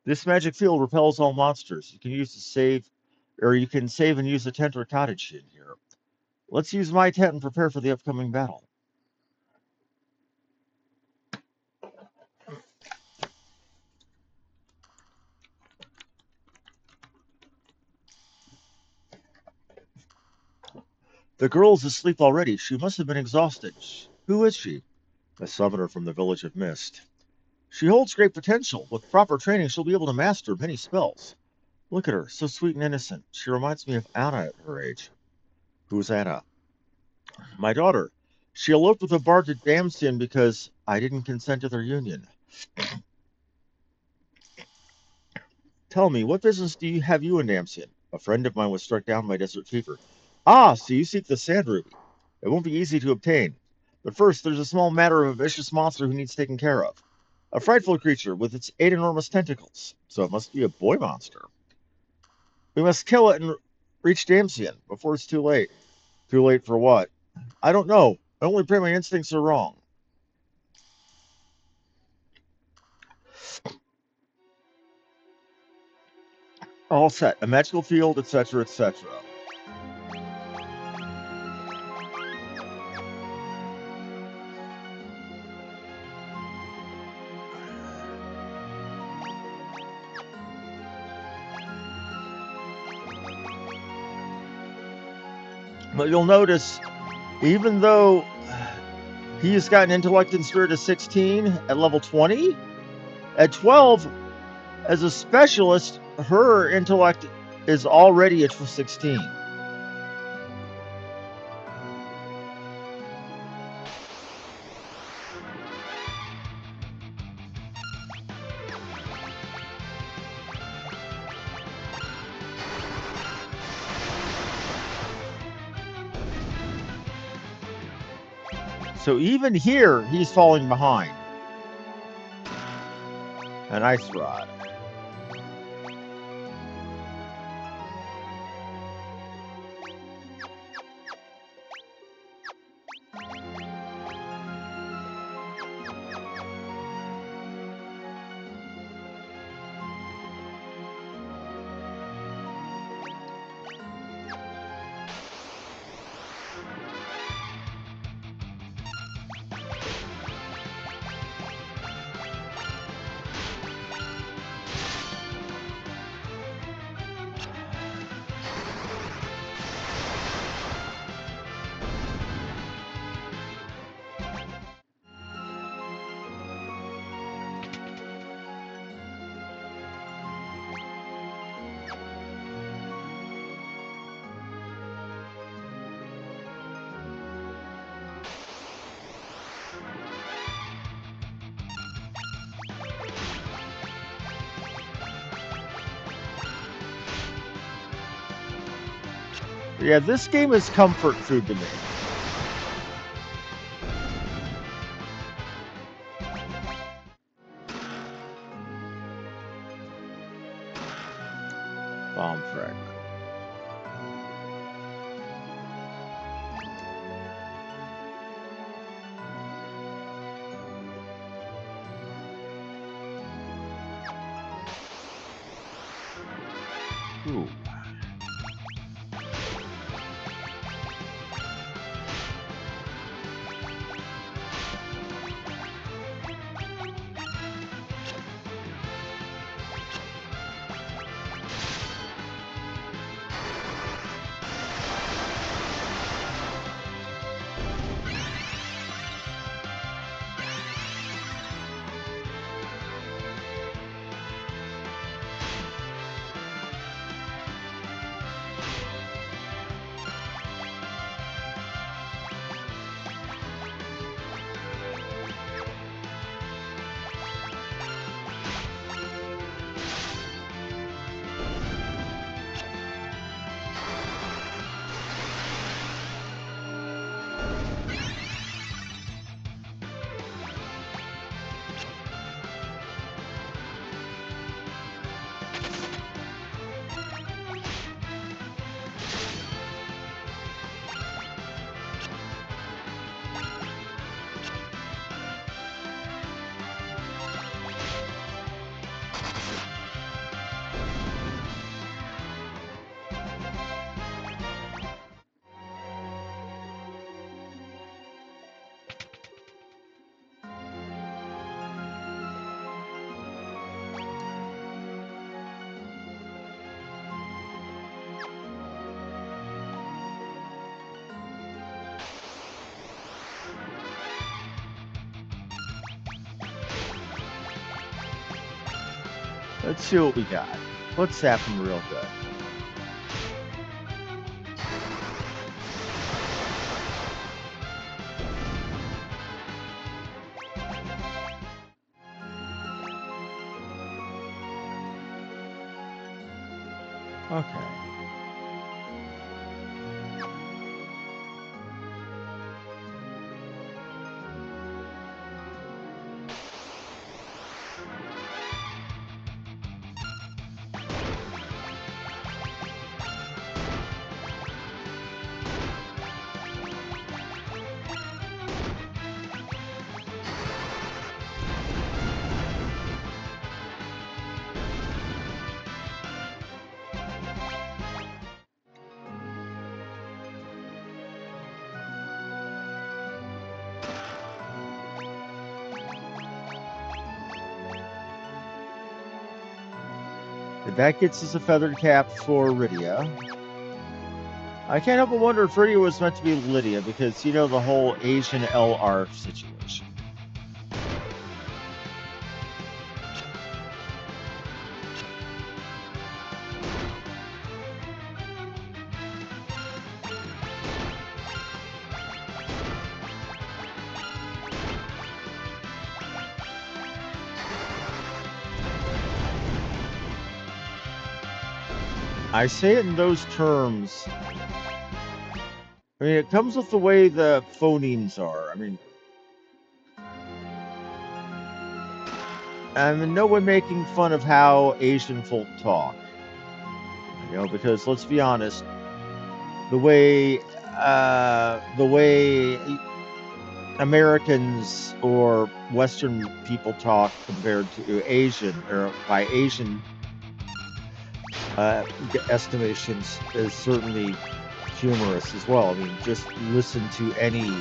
This magic field repels all monsters. You can save and use the tent or cottage in here. Let's use my tent and prepare for the upcoming battle. The girl is asleep already. She must have been exhausted. Who is she? A summoner from the village of Mist. She holds great potential. With proper training, she'll be able to master many spells. Look at her, so sweet and innocent. She reminds me of Anna at her age. Who's Anna? My daughter. She eloped with a BARD to Damson because I didn't consent to their union. Tell me, what business have you in Damson? A friend of mine was struck down by desert fever. Ah, so you seek the sand ruby. It won't be easy to obtain. But first, there's a small matter of a vicious monster who needs taken care of. A frightful creature with its 8 enormous tentacles. So it must be a boy monster. We must kill it and reach Damson before it's too late. Too late for what? I don't know. I only pray my instincts are wrong. All set. A magical field, etc., etc. But you'll notice, even though he has got an intellect and spirit of 16 at level 20, at 12, as a specialist, her intellect is already at 16. So even here, he's falling behind. An ice rod. Yeah, this game is comfort food to me. Bomb fragment. Ooh. Let's see what we got. Let's zap him real good. Okay. That gets us a feathered cap for Rydia. I can't help but wonder if Rydia was meant to be Lydia, because, you know, the whole Asian LR situation. I say it in those terms. I mean, it comes with the way the phonemes are. I mean, I'm in no way making fun of how Asian folk talk. You know, because let's be honest, the way Americans or Western people talk compared to Asian, or by Asian estimations, is certainly humorous as well. I mean, just listen to any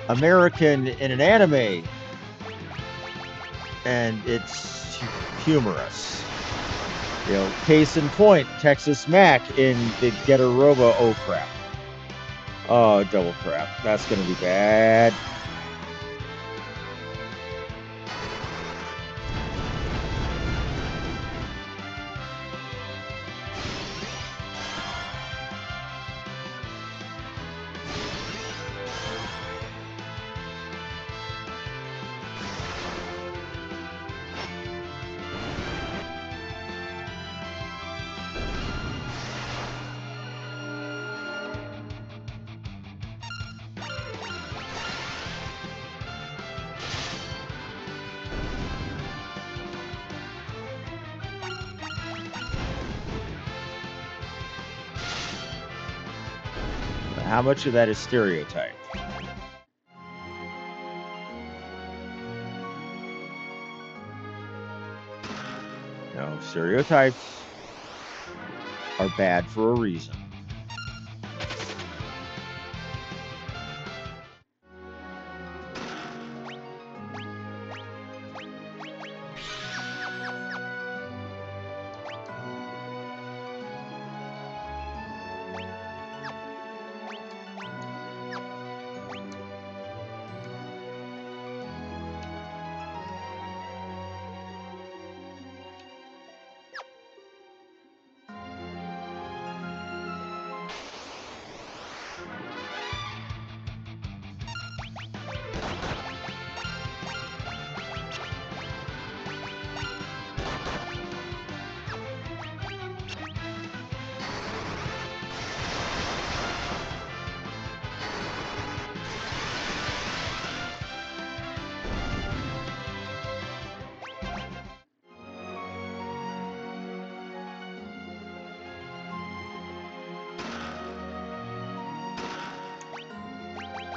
American in an anime, and it's humorous. You know, case in point, Texas Mac in the Getter Robo. Oh crap! Oh, double crap! That's gonna be bad. how much of that is stereotype? No, stereotypes are bad for a reason.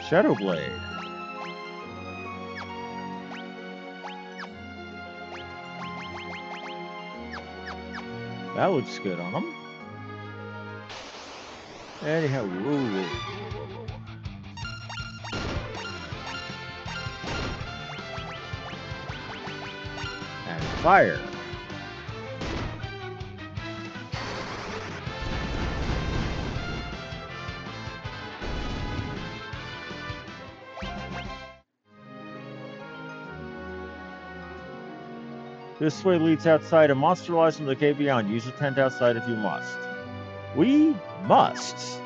Shadow Blade. That looks good on him. Anyhow, whoa. And fire. This way leads outside. A monster lies in the cave beyond. Use a tent outside if you must. We must.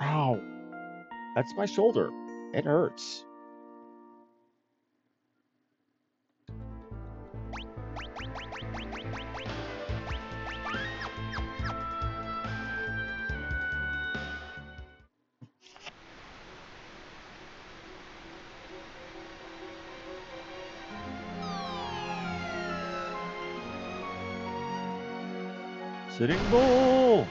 Ow. That's my shoulder. It hurts. Sitting Bull!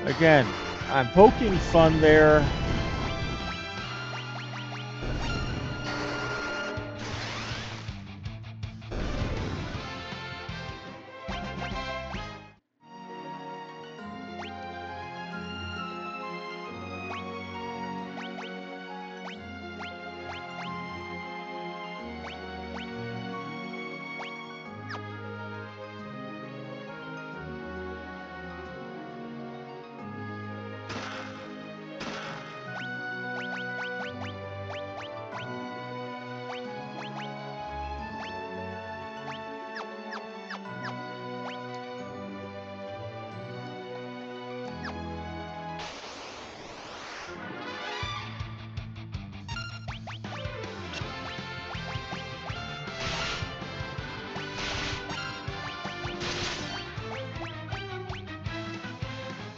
Again, I'm poking fun there.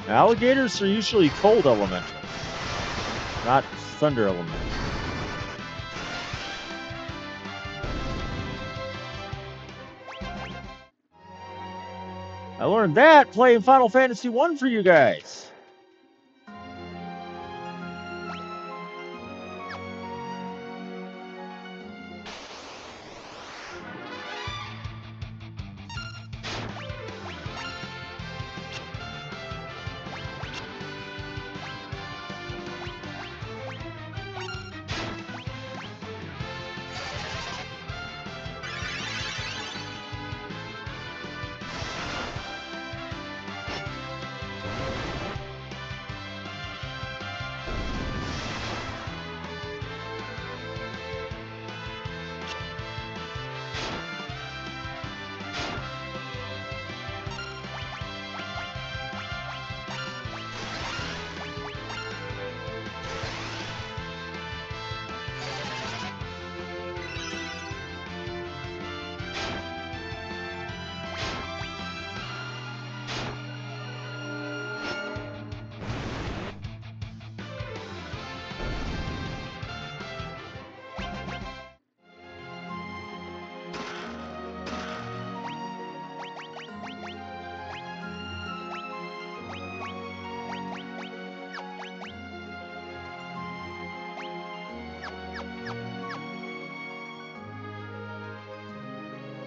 Alligators are usually cold elementals, not thunder elementals. I learned that playing Final Fantasy 1 for you guys.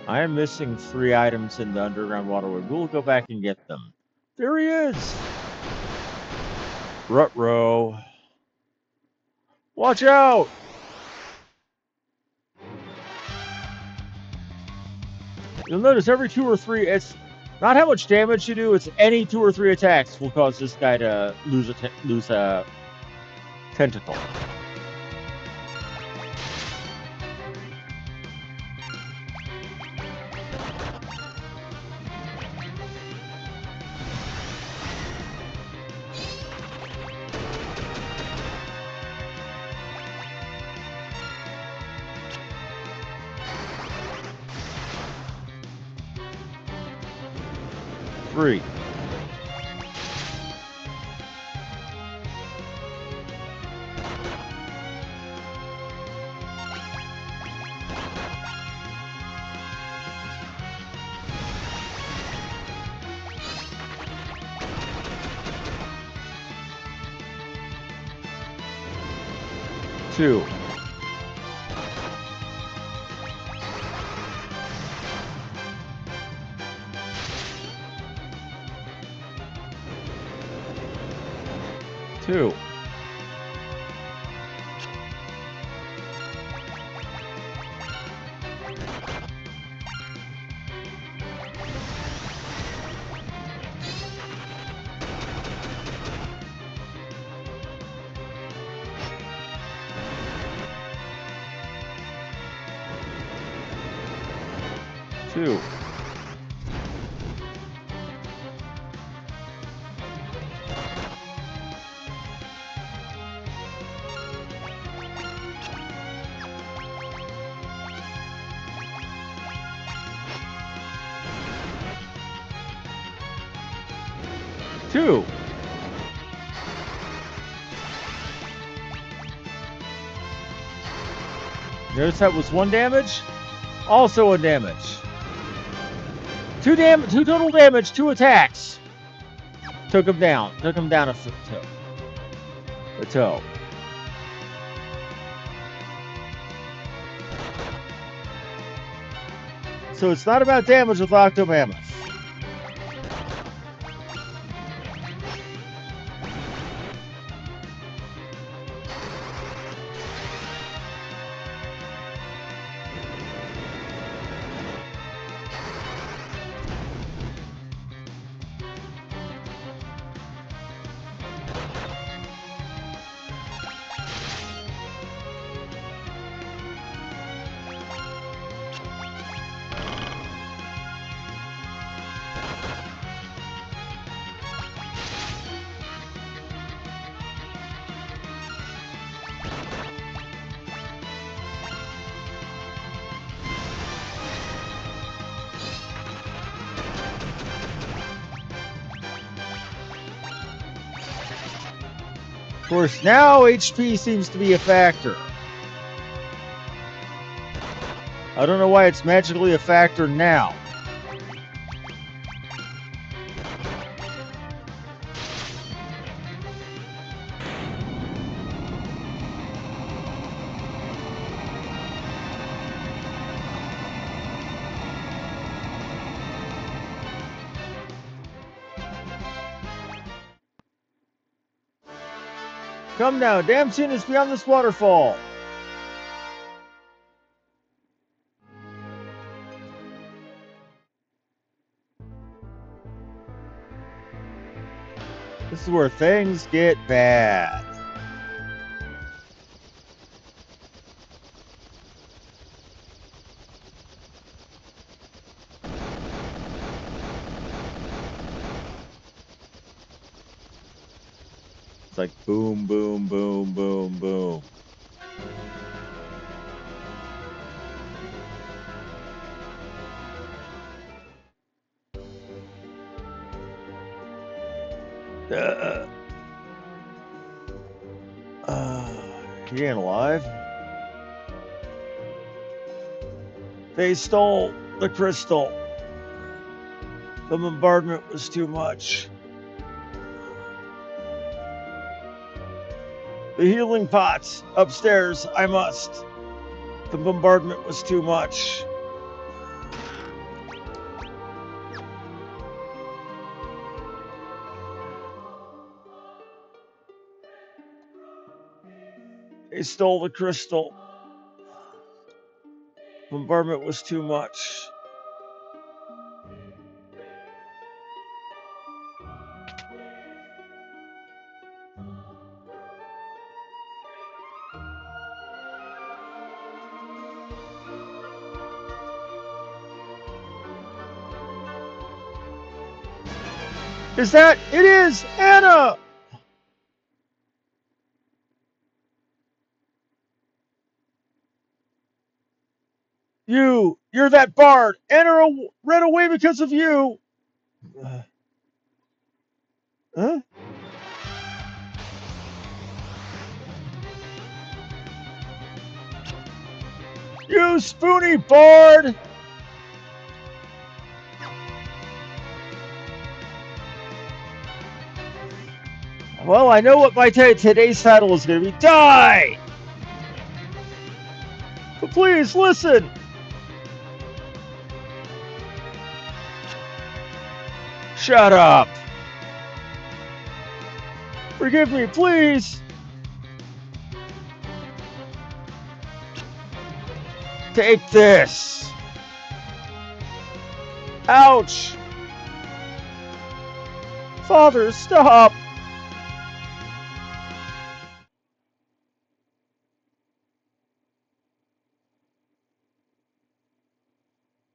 I am missing 3 items in the underground waterway. We'll go back and get them. There he is! Ruh-roh. Watch out! You'll notice every 2 or 3, it's not how much damage you do, it's any 2 or 3 attacks will cause this guy to lose a tentacle. Three. Two. Two. Two. Two. Notice that was 1 damage? Also 1 damage. 2 total damage, 2 attacks. Took him down. Took him down a toe. So it's not about damage with Octomammoth. Of course, now HP seems to be a factor. I don't know why it's magically a factor now. Come now, Damson is beyond this waterfall. This is where things get bad. It's like boom, boom, boom, boom, boom. He ain't alive. They stole the crystal. The bombardment was too much. The healing pots upstairs, I must. The bombardment was too much. They stole the crystal. Bombardment was too much. Is that? It is! Anna! You're that bard! Anna ran away because of you! Huh? You spoony bard! Well, I know what my today's title is going to be. Die! But please, listen! Shut up! Forgive me, please! Take this! Ouch! Father, stop!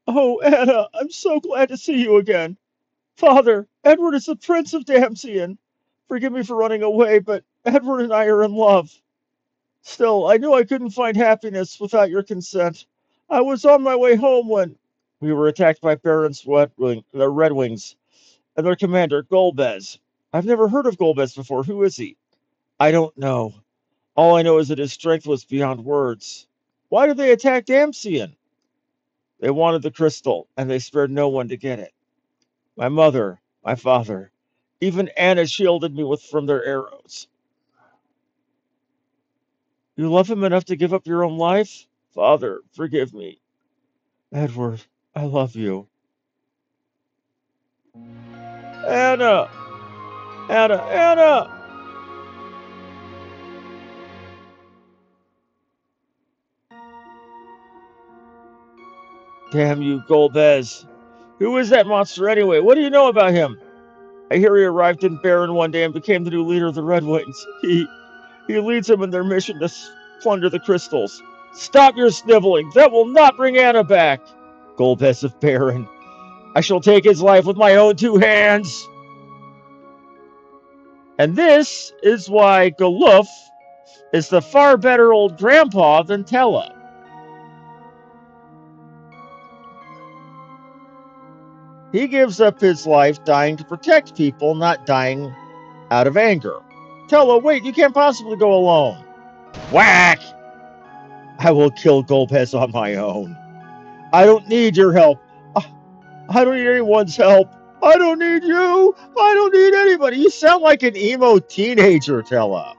Oh, Anna, I'm so glad to see you again. Father, Edward is the Prince of Damsian. Forgive me for running away, but Edward and I are in love. Still, I knew I couldn't find happiness without your consent. I was on my way home when we were attacked by Baron's Red Wings and their commander, Golbez. I've never heard of Golbez before. Who is he? I don't know. All I know is that his strength was beyond words. Why did they attack Damsian? They wanted the crystal, and they spared no one to get it. My mother, my father, even Anna shielded me from their arrows. You love him enough to give up your own life? Father, forgive me. Edward, I love you. Anna! Anna! Anna! Damn you, Golbez. Who is that monster anyway? What do you know about him? I hear he arrived in Baron one day and became the new leader of the Red Wings. He leads them in their mission to plunder the crystals. Stop your sniveling. That will not bring Anna back. Golbez of Baron. I shall take his life with my own two hands. And this is why Galuf is the far better old grandpa than Tellah. He gives up his life dying to protect people, not dying out of anger. Tellah, wait, you can't possibly go alone. Whack! I will kill Golbez on my own. I don't need your help. I don't need anyone's help. I don't need you. I don't need anybody. You sound like an emo teenager, Tellah.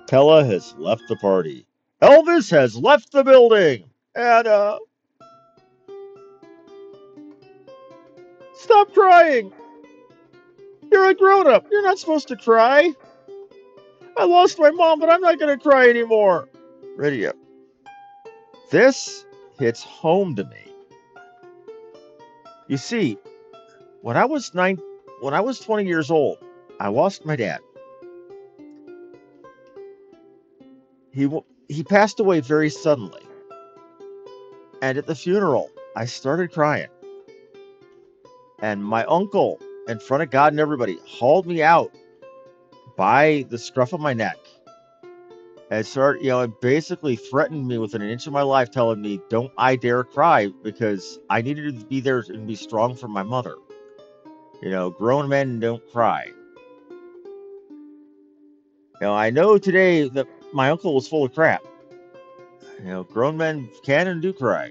Tellah has left the party. Elvis has left the building. And, stop crying. You're a grown-up. You're not supposed to cry. I lost my mom, but I'm not going to cry anymore. Ready up. This hits home to me. You see, when I was 20 years old, I lost my dad. He passed away very suddenly. And at the funeral, I started crying. And my uncle, in front of God and everybody, hauled me out by the scruff of my neck and and basically threatened me within an inch of my life, telling me, don't I dare cry, because I needed to be there and be strong for my mother. Grown men don't cry. I know today that my uncle was full of crap. Grown men can and do cry.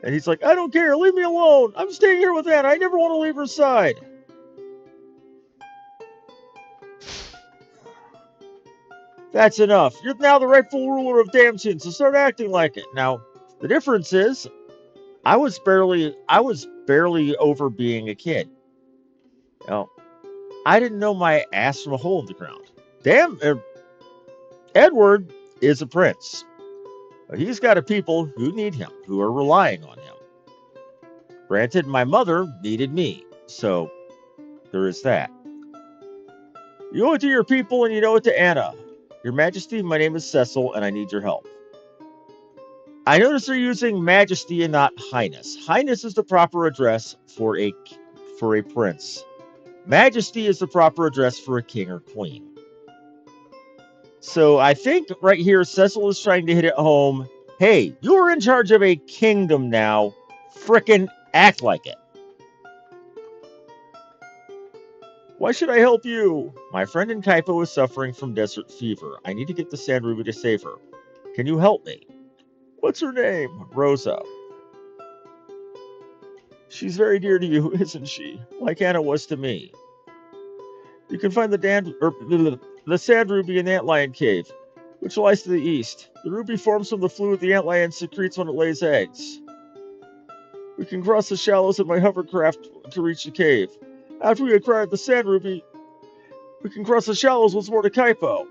And he's like, I don't care, leave me alone. I'm staying here with Anna. I never want to leave her side. That's enough. You're now the rightful ruler of Damsian, so start acting like it. Now, the difference is, I was barely over being a kid. I didn't know my ass from a hole in the ground. Damn, Edward is a prince. He's got a people who need him, who are relying on him. Granted, my mother needed me, so there is that. You owe it to your people and you owe it to Anna. Your Majesty, my name is Cecil and I need your help. I notice they're using Majesty and not Highness. Highness is the proper address for a prince. Majesty is the proper address for a king or queen. So I think right here, Cecil is trying to hit it home. Hey, you're in charge of a kingdom now. Frickin' act like it. Why should I help you? My friend in Kaipo is suffering from desert fever. I need to get the Sand Ruby to save her. Can you help me? What's her name? Rosa. She's very dear to you, isn't she? Like Anna was to me. You can find the Sand Ruby in the Antlion Cave, which lies to the east. The ruby forms from the fluid the antlion secretes when it lays eggs. We can cross the shallows in my hovercraft to reach the cave. After we acquire the Sand Ruby, we can cross the shallows once more to Kaipo.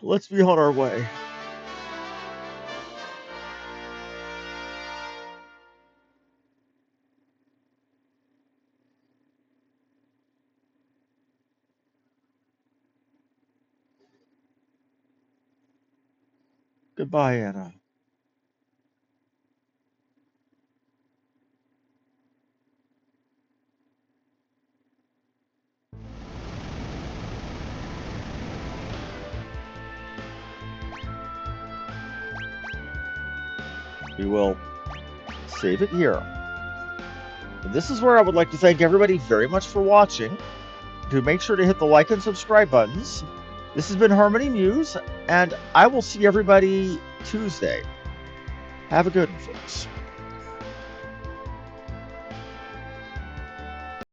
Let's be on our way. Goodbye, Anna. We will save it here. And this is where I would like to thank everybody very much for watching. To make sure to hit the like and subscribe buttons. This has been Harmony Muse, and I will see everybody Tuesday. Have a good one, folks.